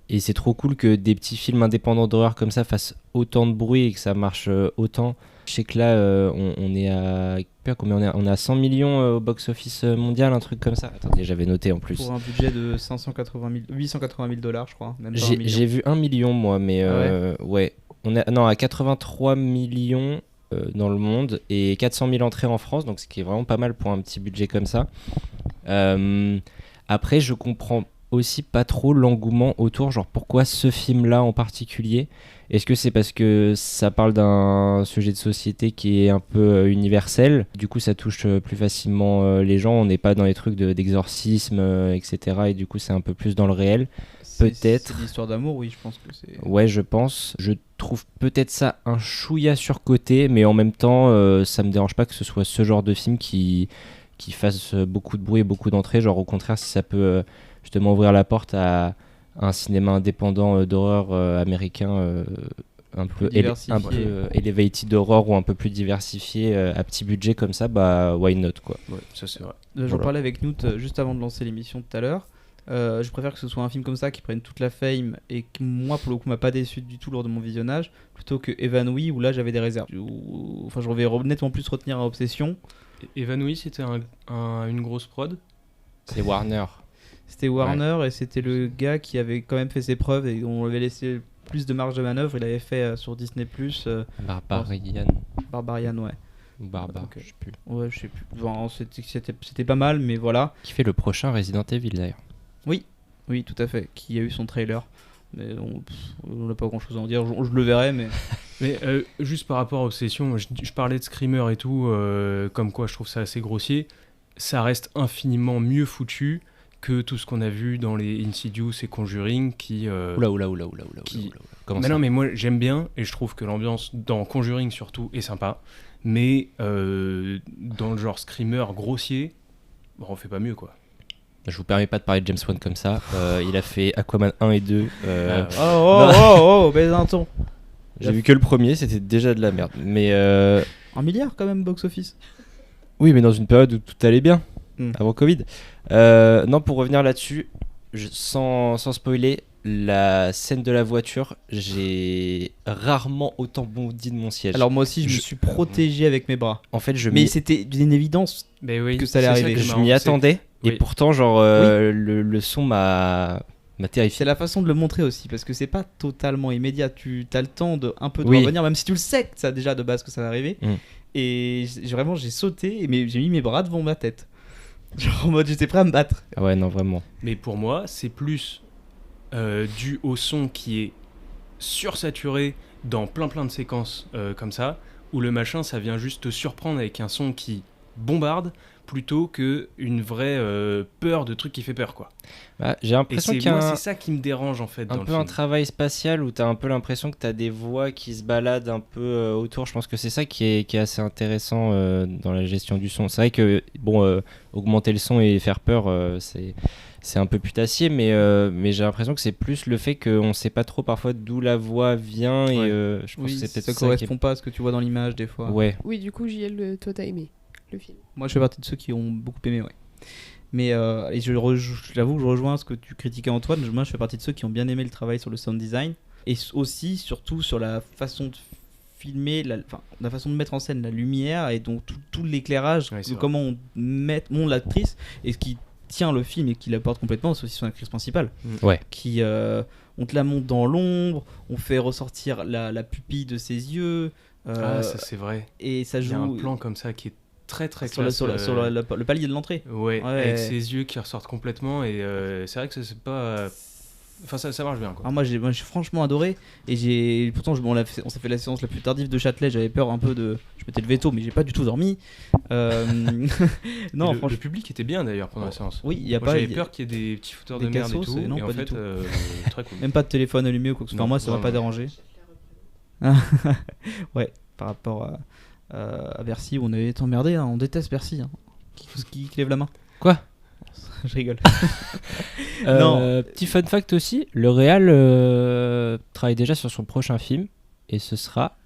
et c'est trop cool que des petits films indépendants d'horreur comme ça fassent autant de bruit et que ça marche autant. Je sais que là on est à combien on est à 100 millions au box-office mondial, un truc comme ça. Attendez, j'avais noté en plus. Pour un budget de 880 000 $, je crois. Même pas 1 million. J'ai vu 1 million moi, mais Ah ouais. On est à 83 millions dans le monde et 400 000 entrées en France, donc ce qui est vraiment pas mal pour un petit budget comme ça. Après, je comprends aussi pas trop l'engouement autour, genre pourquoi ce film-là en particulier? Est-ce que c'est parce que ça parle d'un sujet de société qui est un peu universel, du coup ça touche plus facilement les gens, on n'est pas dans les trucs d'exorcisme, etc. Et du coup c'est un peu plus dans le réel. Peut-être. C'est l'histoire d'amour, oui, je pense que c'est. Ouais, je pense. Je trouve peut-être ça un chouïa surcoté, mais en même temps, ça me dérange pas que ce soit ce genre de film qui fasse beaucoup de bruit et beaucoup d'entrées. Genre, au contraire, si ça peut justement ouvrir la porte à un cinéma indépendant d'horreur américain un peu elevated d'horreur ou un peu plus diversifié à petit budget comme ça, bah, why not, quoi. Ouais, ça c'est vrai. J'en Voilà. parlais avec Newt juste avant de lancer l'émission tout à l'heure. Je préfère que ce soit un film comme ça qui prenne toute la fame et qui, moi, pour le coup, m'a pas déçu du tout lors de mon visionnage, plutôt que Évanoui où là j'avais des réserves. Enfin, je vais nettement plus retenir à Obsession. Évanoui, c'était une grosse prod. C'est Warner. C'était Warner et c'était le gars qui avait quand même fait ses preuves et on lui avait laissé plus de marge de manœuvre. Il avait fait sur Disney+, Barbarian, ouais. Ou Barbare, Donc, je sais plus. Ouais, je sais plus. Enfin, c'était pas mal, mais voilà. Qui fait le prochain Resident Evil d'ailleurs. Oui, tout à fait. Qui a eu son trailer. Mais on n'a pas grand chose à en dire. Je le verrai, mais. Mais juste par rapport à Obsession, je parlais de Screamer et tout, comme quoi je trouve ça assez grossier. Ça reste infiniment mieux foutu que tout ce qu'on a vu dans les Insidious et Conjuring qui... Oula. Comment Mais ça non, mais moi j'aime bien et je trouve que l'ambiance dans Conjuring surtout est sympa. Mais dans le genre Screamer grossier, bon, on fait pas mieux quoi. Je vous permets pas de parler de James Wan comme ça. Il a fait Aquaman 1 et 2. Baise un ton. J'ai vu que le premier, c'était déjà de la merde. Mais 1 milliard quand même, box-office. oui, mais dans une période où tout allait bien, Mm. avant Covid. Non, pour revenir là-dessus, sans spoiler, la scène de la voiture, j'ai rarement autant bondi de mon siège. Alors moi aussi, je me Je- suis protégé avec mes bras. en fait, Mais c'était une évidence. Mais oui, Que ça allait c'est arriver. qui est je marrant, m'y c'est- attendais. Et oui. pourtant, genre, le son m'a terrifié. C'est la façon de le montrer aussi, parce que c'est pas totalement immédiat. Tu as le temps de un peu de Oui. revenir, même si tu le sais que ça déjà de base que ça va arriver. Mm. Et j'ai sauté, mais j'ai mis mes bras devant ma tête. Genre en mode j'étais prêt à me battre. Ah ouais, non, vraiment. Mais pour moi, c'est plus dû au son qui est sursaturé dans plein de séquences comme ça, où le machin, ça vient juste te surprendre avec un son qui bombarde, plutôt que une vraie peur de truc qui fait peur, quoi. Bah, j'ai Et l'impression c'est qu'il y a moi, un, c'est ça qui me dérange en fait dans un le peu un film. travail spatial où t'as un peu l'impression que t'as des voix qui se baladent un peu autour. Je pense que c'est ça qui est assez intéressant dans la gestion du son. C'est vrai que bon, augmenter le son et faire peur, c'est un peu putassier, mais j'ai l'impression que c'est plus le fait qu'on sait pas trop parfois d'où la voix vient et Ouais. je pense que c'est peut-être ça ça qui correspond pas à ce que tu vois dans l'image des fois. Ouais. Oui, du coup, JL, toi, t'as aimé le film. Moi, je fais partie de ceux qui ont beaucoup aimé, ouais. Mais et j'avoue que je rejoins ce que tu critiquais, Antoine. Moi, je fais partie de ceux qui ont bien aimé le travail sur le sound design et aussi, surtout, sur la façon de filmer, la façon de mettre en scène la lumière et donc tout l'éclairage, Ouais, c'est de vrai. comment on monte l'actrice et ce qui tient le film et qui l'apporte complètement, c'est aussi son actrice principale. Ouais. Qui, on te la monte dans l'ombre, on fait ressortir la pupille de ses yeux. Ah, ça c'est vrai. Et ça Il y joue a un plan comme ça qui est très sur, classe. le palier de l'entrée. Ouais, Ouais. avec ses yeux qui ressortent complètement et c'est vrai que ça, c'est pas... Enfin, ça marche bien, quoi. Alors moi j'ai franchement adoré et pourtant on s'est fait la séance la plus tardive de Châtelet, j'avais peur un peu je mettais le veto mais j'ai pas du tout dormi. Non, le franchement public était bien d'ailleurs pendant la séance. oui, il y a Moi, pas j'avais peur qu'il y ait des petits fouteurs des de merde et cassos, tout, et non, et pas en du fait, tout. très cool. même pas de téléphone allumé ou quoi que ce soit. Non, Moi ça m'a pas vraiment. dérangé. Ouais, par rapport à Bercy où on avait été emmerdé, hein. On déteste Bercy, hein. Qui lève la main? Quoi? Je rigole. Petit fun fact aussi, le réal travaille déjà sur son prochain film et ce sera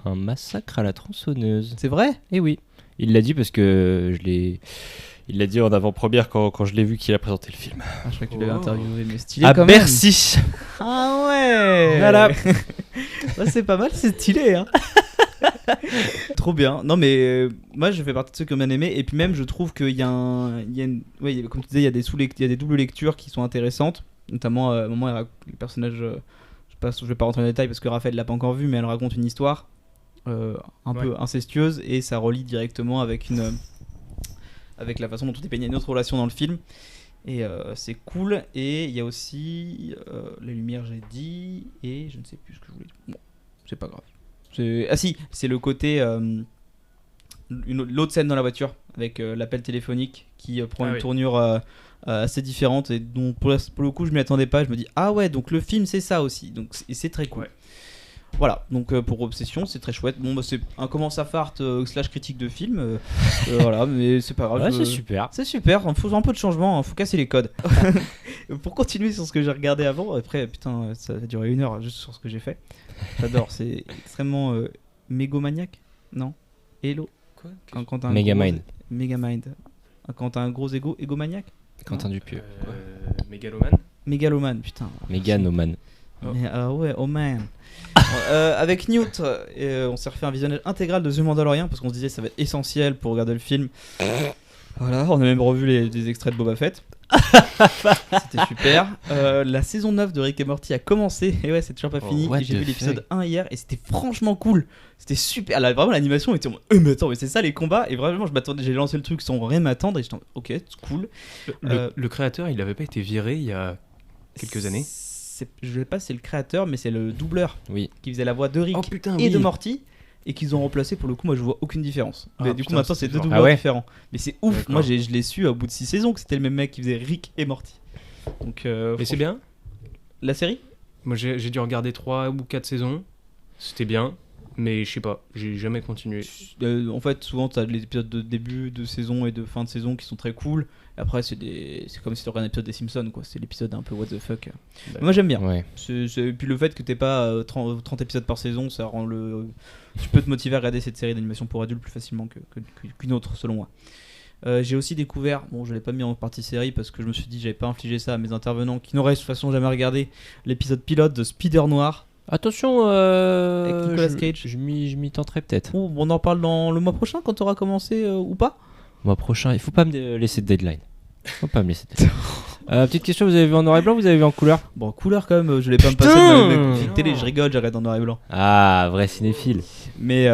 un massacre à la tronçonneuse. C'est vrai? Et oui, il l'a dit parce que il l'a dit en avant-première quand je l'ai vu qu'il a présenté le film. Ah, je crois que tu l'avais Oh. interviewé, mais stylé À quand même. Bercy. Ah ouais. Voilà. Ouais, c'est pas mal, c'est stylé, hein. Trop bien. Non mais moi je fais partie de ceux qui ont bien aimé et puis même je trouve qu'il y a ouais, comme tu disais, il y a des doubles lectures qui sont intéressantes, notamment à un moment le personnage je vais pas rentrer dans les détails parce que Raphaël l'a pas encore vu mais elle raconte une histoire un peu incestueuse et ça relie directement avec la façon dont on dépeint une autre relation dans le film. Et c'est cool. Et il y a aussi les lumières, j'ai dit, et je ne sais plus ce que je voulais dire. Bon, c'est pas grave. Ah si, c'est le côté l'autre scène dans la voiture avec l'appel téléphonique qui prend Ah une oui. tournure assez différente et donc pour le coup je m'y attendais pas. Je me dis ah ouais, donc le film c'est ça aussi, donc c'est très cool. Ouais. Voilà, donc pour Obsession c'est très chouette. Bon bah, c'est un comment ça farte slash critique de film voilà, mais c'est pas grave. Ouais, c'est super. C'est super, il faut un peu de changement, il faut casser les codes. Pour continuer sur ce que j'ai regardé avant, après putain ça a duré 1 heure juste sur ce que j'ai fait. J'adore, c'est extrêmement mégomaniaque, non? Hello. Quoi? Quand t'as un Megamind. gros- Megamind. Quand t'as un gros égomaniaque? Quentin Dupieux. Mégalomane. Mégalomane, putain. Méganoman. Oh. Ah ouais, oh man. Avec Newt, on s'est refait un visionnage intégral de The Mandalorian parce qu'on se disait ça va être essentiel pour regarder le film. Voilà, on a même revu des extraits de Boba Fett. C'était super. La saison 9 de Rick et Morty a commencé. Et ouais, c'est toujours pas Oh, fini. what Et j'ai vu the l'épisode fuck. 1 hier et c'était franchement cool. C'était super. Là, vraiment, l'animation était en mode, mais attends, mais c'est ça les combats. Et vraiment, j'ai lancé le truc sans rien m'attendre. Et j'étais en mode, ok, c'est cool. Le créateur, il avait pas été viré il y a quelques années. je sais pas si c'est le créateur, mais c'est le doubleur Oui. qui faisait la voix de Rick Oh putain, et oui. de Morty. Et qu'ils ont remplacé, pour le coup, moi je vois aucune différence. Ah, Mais du coup, putain, maintenant c'est c'est deux fort. doubleurs Ah ouais différents. Mais c'est ouf, D'accord. moi je l'ai su au bout de 6 saisons que c'était le même mec qui faisait Rick et Morty. Donc, Mais c'est bien. La série Moi, j'ai dû regarder 3 ou 4 saisons. C'était bien, mais je sais pas, j'ai jamais continué. En fait, souvent t'as les épisodes de début de saison et de fin de saison qui sont très cool. Et après, c'est comme si tu regardais un épisode des Simpsons, quoi. C'est l'épisode un peu what the fuck. Moi j'aime bien. Ouais. Et puis le fait que t'aies pas 30 épisodes par saison, ça rend tu peux te motiver à regarder cette série d'animation pour adultes plus facilement qu'une autre, selon moi. J'ai aussi découvert, bon je l'ai pas mis en partie série parce que je me suis dit j'avais pas infligé ça à mes intervenants qui n'auraient de toute façon jamais regardé l'épisode pilote de Spider Noir. Attention, Avec Nicolas Cage. Je m'y tenterai peut-être. Oh, on en parle dans le mois prochain quand tu auras commencé ou pas. Mois prochain, il faut pas me laisser de deadline. Faut pas me laisser de deadline. Petite question, vous avez vu en noir et blanc ou vous avez vu en couleur? Bon, couleur quand même, je l'ai pas me passer de la télé, je rigole, j'arrête en noir et blanc. Ah, vrai cinéphile. Mais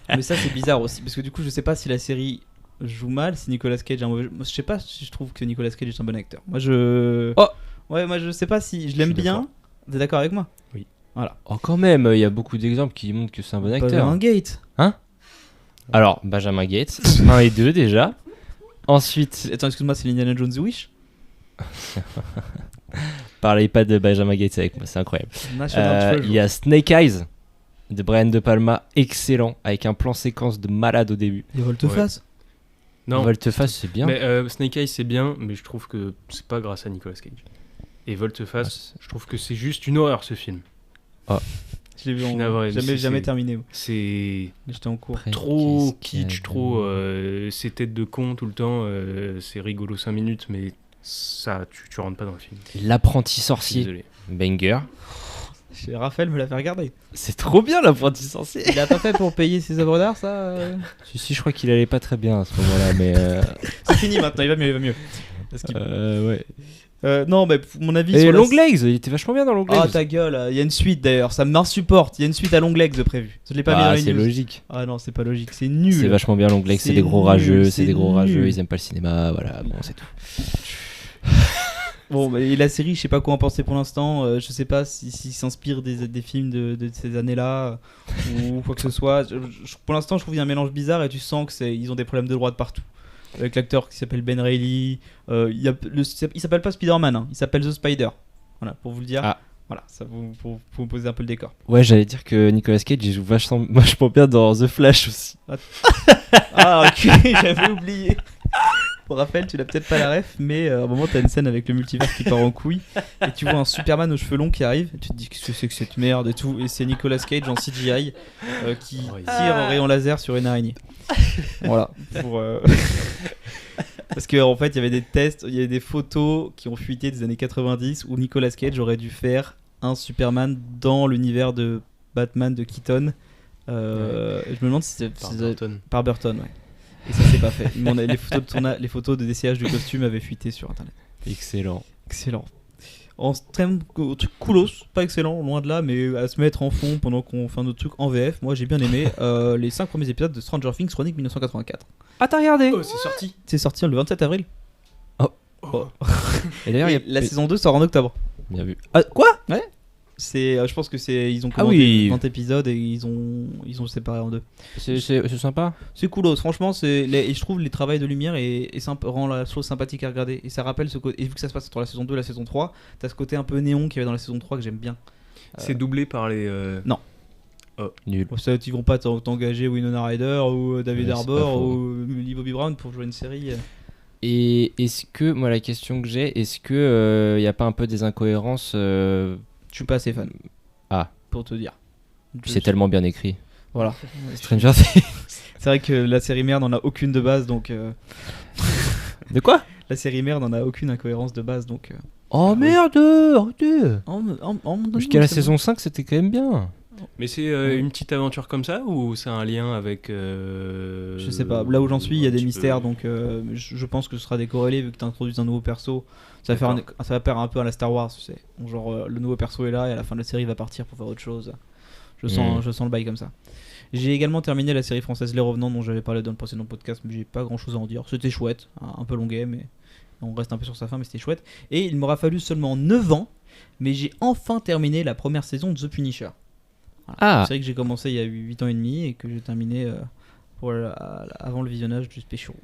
mais ça c'est bizarre aussi parce que du coup je sais pas si la série joue mal, si Nicolas Cage est un mauvais. Moi, je sais pas si je trouve que Nicolas Cage est un bon acteur. Moi je sais pas si je l'aime Je suis bien. d'accord. T'es d'accord avec moi? Oui. Voilà. Oh, quand même, il y a beaucoup d'exemples qui montrent que c'est un bon acteur. Benjamin Gates. Alors, Benjamin Gates, 1 et 2 déjà. Ensuite, Attends, excuse-moi, c'est l'Indiana Jones The Wish. parlez pas de Benjamin Gates avec moi, c'est incroyable. National Treasure. Il y a Snake Eyes de Brian De Palma, excellent, avec un plan séquence de malade au début. Il y a Volte-Face. Non, Volte-face, c'est bien. mais Snake Eyes c'est bien, mais je trouve que c'est pas grâce à Nicolas Cage. Et Volte-Face, je trouve que c'est juste une horreur ce film. Je l'ai vu Je suis navré, mais jamais c'est- terminé. C'est J'étais en cours. Après, trop qu'est-ce qu'il y a kitsch, de- trop ces têtes de con tout le temps. C'est rigolo 5 minutes, mais ça, tu rentres pas dans le film. L'apprenti Je suis sorcier, désolé. banger. Raphaël me l'a fait regarder. C'est trop bien l'apprenti sorcier. Il a pas fait pour payer ses œuvres d'art, ça Si, je crois qu'il allait pas très bien à ce moment-là, mais C'est fini maintenant, il va mieux. Parce qu'il- ouais. non, mais mon avis Et sur la- Long Legs, il était vachement bien dans Long Ah Legs. ta gueule, il y a une suite d'ailleurs, ça m'insupporte. Il y a une suite à Long Legs de prévu. Je l'ai pas mis dans les c'est news. logique. Ah non, c'est pas logique, c'est nul. C'est vachement bien Long Legs, c'est C'est des gros nul, rageux, c'est c'est des gros nul. rageux, ils aiment pas le cinéma, voilà, bon, c'est tout. Bon, bah, et la série, je sais pas quoi en penser pour l'instant. Je sais pas s'il s'inspire des films de ces années-là ou quoi que ce soit. Pour l'instant, je trouve qu'il y a un mélange bizarre et tu sens que ils ont des problèmes de droit de partout. Avec l'acteur qui s'appelle Ben Reilly. Il s'appelle pas Spider-Man, hein, il s'appelle The Spider. Voilà, pour vous le dire. Ah. Voilà, ça pour vous poser un peu le décor. Ouais, j'allais dire que Nicolas Cage, il joue vachement bien dans The Flash aussi. Ah, ok, j'avais oublié. Pour rappel, tu l'as peut-être pas la ref, mais à un moment, t'as une scène avec le multivers qui part en couille et tu vois un Superman aux cheveux longs qui arrive. Et tu te dis qu'est-ce que c'est que cette merde et tout. Et c'est Nicolas Cage en CGI qui tire en rayon laser sur une araignée. Voilà. Parce qu'en fait, il y avait des tests, il y avait des photos qui ont fuité des années 90 où Nicolas Cage aurait dû faire un Superman dans l'univers de Batman de Keaton. Je me demande si Par Burton. par Burton, ouais. Et ça, c'est pas fait. Les photos de DCH du costume avaient fuité sur internet. Excellent. Excellent. En stream, truc coolos, pas excellent, loin de là, mais à se mettre en fond pendant qu'on fait un autre truc en VF. Moi, j'ai bien aimé les 5 premiers épisodes de Stranger Things Chronique 1984. Ah, t'as regardé? Oh, c'est sorti. C'est sorti le 27 avril. Et d'ailleurs, il y a La saison 2 sort en octobre. Bien vu. Ah, quoi? Ouais. Je pense que ils ont Ah commandé oui. 20 épisodes et ils ont séparé en deux. C'est sympa. C'est coolos, franchement, et je trouve les travails de lumière et rend la chose sympathique à regarder. Et ça rappelle ce côté. Et vu que ça se passe entre la saison 2 et la saison 3, t'as ce côté un peu néon qu'il y avait dans la saison 3 que j'aime bien. C'est doublé par les. Nul. Ils vont pas t'engager Winona Ryder ou David Ouais, c'est pas Harbour faux. ou Millie Bobby Brown pour jouer une série. Et est-ce que, moi, la question que j'ai, est-ce que y a pas un peu des incohérences Je suis pas assez fan. Ah. Pour te dire. C'est tellement bien écrit. Voilà. Stranger Things. C'est vrai que la série mère n'en a aucune de base, donc. De quoi? La série mère n'en a aucune incohérence de base, donc. Oh merde, arrêtez. Jusqu'à la saison 5, c'était quand même bien. Mais c'est une petite aventure comme ça ou c'est un lien avec. Je sais pas, là où j'en suis, il y a un des petit mystères, peu- donc je pense que ce sera décorrélé vu que tu introduis un nouveau perso. Ça va faire un peu à la Star Wars, tu sais. Genre le nouveau perso est là et à la fin de la série il va partir pour faire autre chose. Je sens le bail comme ça. J'ai également terminé la série française Les Revenants dont j'avais parlé dans le précédent podcast, mais j'ai pas grand chose à en dire. C'était chouette, un peu longuet, mais on reste un peu sur sa fin, mais c'était chouette. Et il m'aura fallu seulement 9 ans, mais j'ai enfin terminé la première saison de The Punisher. Voilà. Ah. C'est vrai que j'ai commencé il y a 8 ans et demi et que j'ai terminé avant le visionnage du Special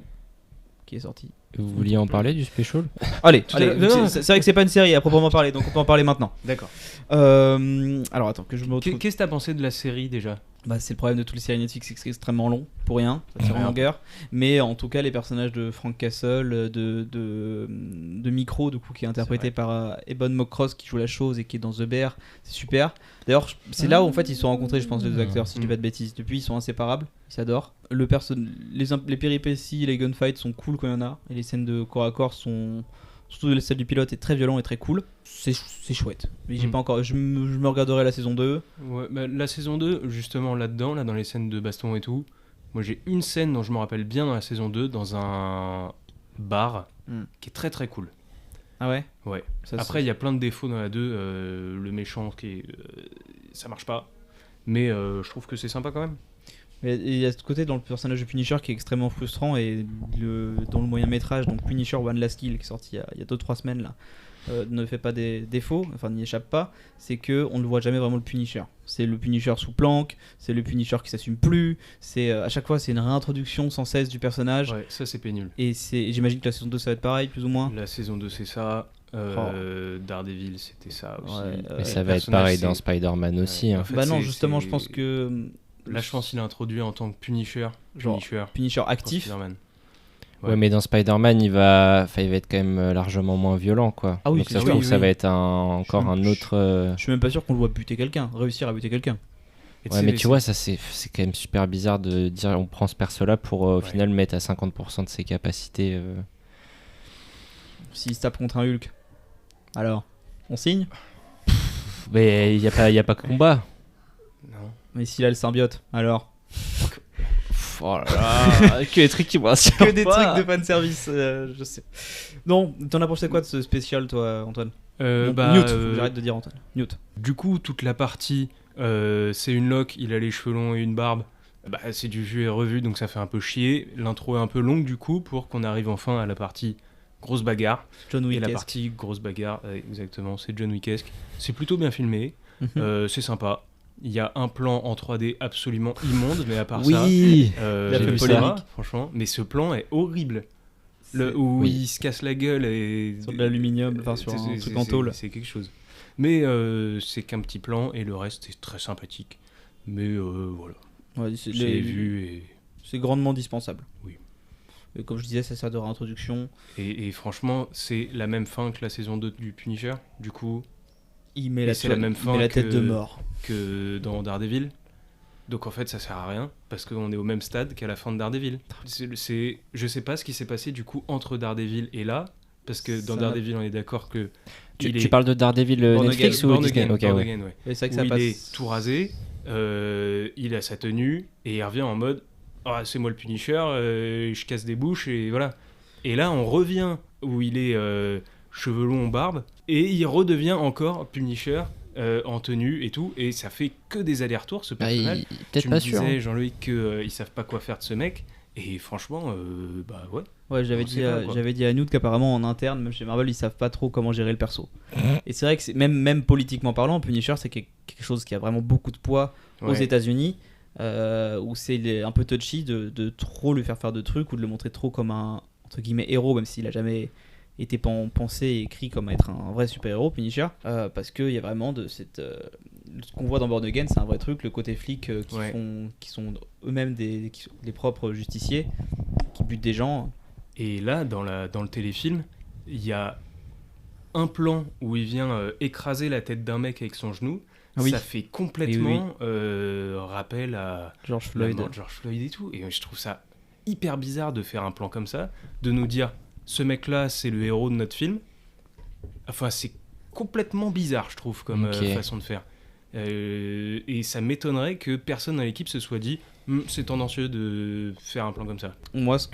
qui est sorti. Vous vouliez en parler du special? Allez, à l'heure. c'est vrai que c'est pas une série à proprement parler, donc on peut en parler maintenant. D'accord. Alors attends, que je me retrouve. Qu'est-ce que t'as pensé de la série déjà? Bah, c'est le problème de toutes les séries Netflix, c'est que c'est extrêmement long, pour rien, ça tire en longueur. Mais en tout cas, les personnages de Frank Castle, de Micro, du coup, qui est interprété par Ebon Mock-Ross, qui joue la chose et qui est dans The Bear, c'est super. D'ailleurs, c'est là où en fait ils se sont rencontrés, je pense, les deux acteurs, si je dis pas de bêtises. Depuis, ils sont inséparables, ils s'adorent. Les péripéties, les gunfights sont cool quand il y en a, et les scènes de corps à corps sont. Surtout celle du pilote est très violent et très cool. C'est chouette. Mais j'ai pas encore. Je me regarderai la saison 2. Ouais, bah, la saison 2, justement là-dedans, là dans les scènes de baston et tout, moi j'ai une scène dont je me rappelle bien dans la saison 2, dans un bar, qui est très très cool. Ah ouais. Ouais. Ça, Après, il y a plein de défauts dans la 2. Le méchant, ça marche pas. Mais je trouve que c'est sympa quand même. Mais il y a ce côté dans le personnage de Punisher qui est extrêmement frustrant et dans le moyen métrage, donc Punisher One Last Kill qui est sorti il y a 2-3 semaines là, ne fait pas des défauts, enfin n'y échappe pas, c'est que on ne voit jamais vraiment le Punisher. C'est le Punisher sous planque, c'est le Punisher qui s'assume plus, c'est à chaque fois c'est une réintroduction sans cesse du personnage. Ouais, ça c'est pénible. Et j'imagine que la saison 2 ça va être pareil plus ou moins. La saison 2 c'est ça. Daredevil c'était ça aussi. Ouais, Mais ça va être pareil dans Spider-Man aussi. En fait, bah non, justement, je pense que là je pense qu'il est introduit en tant que Punisher. Punisher actif. Spider-Man. Ouais, mais dans Spider-Man, il va être quand même largement moins violent, quoi. Ah oui, donc ça, c'est je trouve sûr, que ça oui. va être encore un autre. Je suis même pas sûr qu'on le voit buter quelqu'un, réussir à buter quelqu'un. Ouais, mais tu vois, ça c'est quand même super bizarre de dire on prend ce perso-là pour au final mettre à 50% de ses capacités. S'il se tape contre un Hulk, alors on signe. Mais il y a pas combat. Non. Mais s'il a le symbiote, alors. Oh là là, que des trucs qui me rassurent Que des pas. trucs de fanservice, je sais. Non, t'en as pensé quoi de ce spécial, toi, Antoine? Newt, faut que j'arrête de dire Antoine. Newt. Du coup, toute la partie, c'est une loque, il a les cheveux longs et une barbe. Bah, c'est du vu et revu, donc ça fait un peu chier. L'intro est un peu longue, du coup, pour qu'on arrive enfin à la partie grosse bagarre. John Et Wick. la partie grosse bagarre, exactement, c'est John Wickesque. C'est plutôt bien filmé, c'est sympa. Il y a un plan en 3D absolument immonde, mais à part ça, Oui. j'ai fait vu polémique. ça, franchement. Mais ce plan est horrible. Où Oui. il se casse la gueule et Sur de l'aluminium, enfin sur un truc en tôle. C'est quelque chose. Mais c'est qu'un petit plan et le reste est très sympathique. Mais voilà, Ouais, j'ai vu et... c'est grandement dispensable. Oui. Et comme je disais, ça sert de réintroduction. Et franchement, c'est la même fin que la saison 2 du Punisher, du coup, Il met Et c'est la même fin la tête que- de mort. que dans Daredevil. Donc en fait, ça sert à rien parce qu'on est au même stade qu'à la fin de Daredevil. Je sais pas ce qui s'est passé du coup entre Daredevil et là, parce que dans Ça Daredevil, on est d'accord que Tu parles de Daredevil Born Netflix Again, ou Born Disney? Again, Ok, Born ouais. Again, ouais. Et c'est vrai que Où ça il passe. est tout rasé, il a sa tenue et il revient en mode ah, c'est moi le Punisher, je casse des bouches et voilà. Et là on revient où il est cheveux longs, barbe et il redevient encore Punisher en tenue et tout et ça fait que des allers-retours ce Bah, personnage. peut-être Tu pas me sûr. disais Jean-Louis qu'ils savent pas quoi faire de ce mec et franchement bah ouais. Ouais, j'avais On dit, sait pas, quoi. j'avais dit à Newt qu'apparemment en interne, même chez Marvel, ils savent pas trop comment gérer le perso. Et c'est vrai que même politiquement parlant, Punisher, c'est quelque chose qui a vraiment beaucoup de poids aux Ouais. États-Unis, où c'est un peu touchy de trop lui faire de trucs ou de le montrer trop comme un entre guillemets héros, même s'il a jamais été pensé et écrit comme être un vrai super-héros, Punisher, parce qu'il y a vraiment de cette ce qu'on voit dans Born Again, c'est un vrai truc, le côté flic Ouais. qui sont eux-mêmes les propres justiciers qui butent des gens. Et là, dans le téléfilm, il y a un plan où il vient écraser la tête d'un mec avec son genou. Oui. Ça fait complètement rappel à George la Floyd. mort de George Floyd et tout. Et je trouve ça hyper bizarre de faire un plan comme ça, de nous dire ce mec-là, c'est le héros de notre film. Enfin, c'est complètement bizarre, je trouve, comme Ok. façon de faire. Et ça m'étonnerait que personne dans l'équipe se soit dit c'est tendancieux de faire un plan comme ça. Moi, ce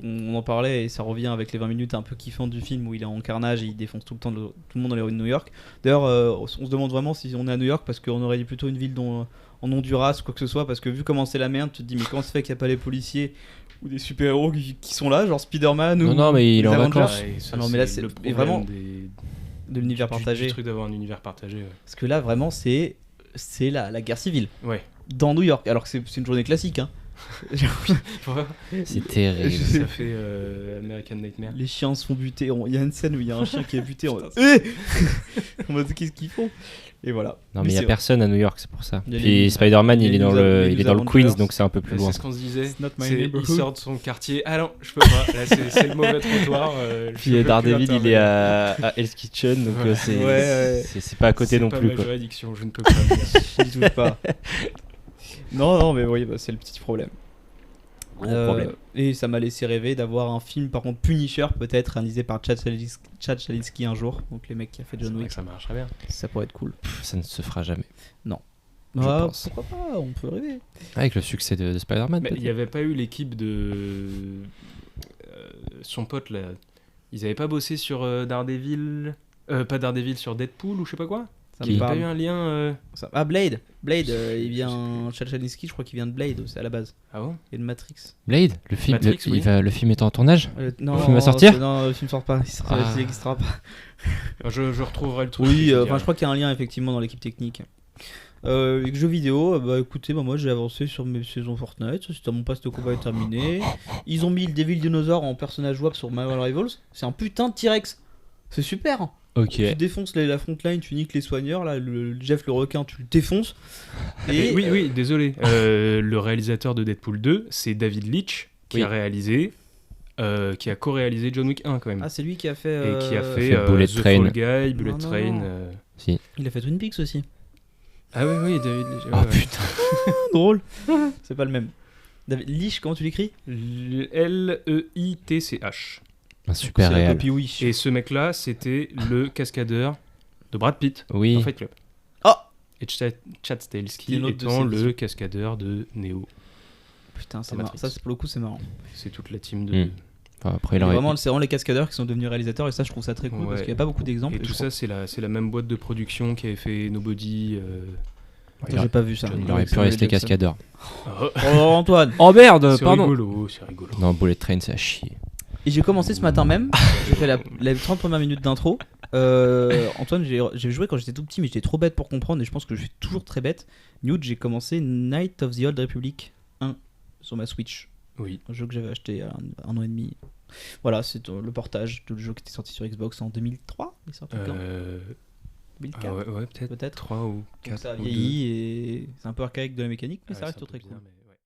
on en parlait et ça revient avec les 20 minutes un peu kiffantes du film où il est en carnage et il défonce tout le temps tout le monde dans les rues de New York. D'ailleurs, on se demande vraiment si on est à New York parce qu'on aurait dit plutôt une ville en Honduras ou quoi que ce soit, parce que vu comment c'est la merde, tu te dis mais comment ça fait qu'il n'y a pas les policiers ou des super-héros qui sont là, genre Spider-Man ou Non, mais il est les en Avengers. vacances. Ouais, ça, Ah non, mais là, c'est le problème vraiment des- de l'univers partagé. Du truc d'avoir un univers partagé. Parce que là, vraiment, c'est la guerre civile Ouais. dans New York, alors que c'est une journée classique. Hein. C'est terrible. Je- Ça fait American Nightmare. Les chiens se font buter. Il y a une scène où il y a un chien qui est buté. En mode, en mode, qu'est-ce qu'ils font? Et voilà. Non, mais il y a c'est- personne à New York, c'est pour ça. Il y a Puis les- Spider-Man, il y a il est les dans News- le, les il est News dans le Queens, Avengers. donc c'est un peu plus Là, loin. c'est ce qu'on se disait. It's not my C'est- il neighborhood. sort de son quartier. Ah non, je peux pas. Là, c'est le mauvais trottoir. Puis Daredevil, il est à Hell's Kitchen, donc Ouais. c'est Ouais. c'est pas à côté non plus. C'est pas Quoi. ma juridiction, je ne peux pas. le dire. Je doute pas. Non, mais oui, c'est le petit problème. Problème. Et ça m'a laissé rêver d'avoir un film, par contre, Punisher, peut-être, réalisé par Chad Stahelski un jour. Donc les mecs qui a fait C'est John vrai Wick. que ça marcherait bien. Ça pourrait être cool. Pff, ça ne se fera jamais. Je Ah, pense. pourquoi pas, on peut rêver. Avec le succès de Spider-Man, Mais il peut-être. n'y avait pas eu l'équipe de. Son pote là. Ils avaient pas bossé sur Daredevil. Pas Daredevil, sur Deadpool ou je sais pas quoi. Ça Il me n'y a pas parle. eu un lien. Ah, Blade, il vient. Chad Stahelski, je crois qu'il vient de Blade, c'est à la base. Ah bon? Et de Matrix. Blade, le film, Matrix, oui. le film est en tournage. Non, Le film va sortir Non, le film sort pas. Ah. Il n'existera pas. Je retrouverai le truc. Oui, je te enfin, dirai. je crois qu'il y a un lien effectivement dans l'équipe technique. Avec jeux vidéo, bah écoutez, moi j'ai avancé sur mes saisons Fortnite, c'était mon passe de combat est terminé. Ils ont mis le Devil Dinosaur en personnage jouable sur Marvel Rivals, c'est un putain de T-Rex. C'est super. Ok. Tu défonces la frontline, tu niques les soigneurs, là, le Jeff le requin, tu le défonces. Et oui, désolé. Le réalisateur de Deadpool 2, c'est David Leitch qui Oui. a réalisé. Qui a co-réalisé John Wick 1 quand même. Ah, c'est lui qui a fait. Et qui a fait fait Bullet The Train. Fall Guy, Bullet Non, non, Train. non. Il a fait Twin Peaks aussi. Ah oui, David Leitch. Ah putain. Drôle. C'est pas le même. David Leitch, comment tu l'écris? Leitch. Un super C'est la réel. copie Wish. Et ce mec-là, c'était le cascadeur de Brad Pitt Oui. dans Fight Club. Ah Et Chad Qui Stahelski est notre de étant ses le cascadeur de Neo. Putain, c'est Dans marrant. Matrix. Ça, pour le coup, c'est marrant. C'est toute la team de. Enfin, après, Et il aurait... c'est vraiment les cascadeurs qui sont devenus réalisateurs et ça je trouve ça très cool Ouais. parce qu'il n'y a pas beaucoup d'exemples. Et tout ça, c'est la même boîte de production qui avait fait Nobody. J'ai pas vu ça. il aurait pu rester cascadeur. Oh, Oh Antoine. Oh merde, c'est pardon. rigolo, c'est rigolo. Non, Bullet Train, c'est à chier. Et j'ai commencé ce matin même. J'ai fait les 30 premières minutes d'intro. Antoine, j'ai joué quand j'étais tout petit mais j'étais trop bête pour comprendre et je pense que je suis toujours très bête. Newt, j'ai commencé Night of the Old Republic 1 sur ma Switch. Oui. Un jeu que j'avais acheté il y a un an et demi. Voilà, c'est le portage de le jeu qui était sorti sur Xbox en 2003. Il est sorti quand 2004 ouais, peut-être peut-être. 3 ou Donc 4. ça a vieilli et c'est un peu archaïque de la mécanique mais ça reste très cool.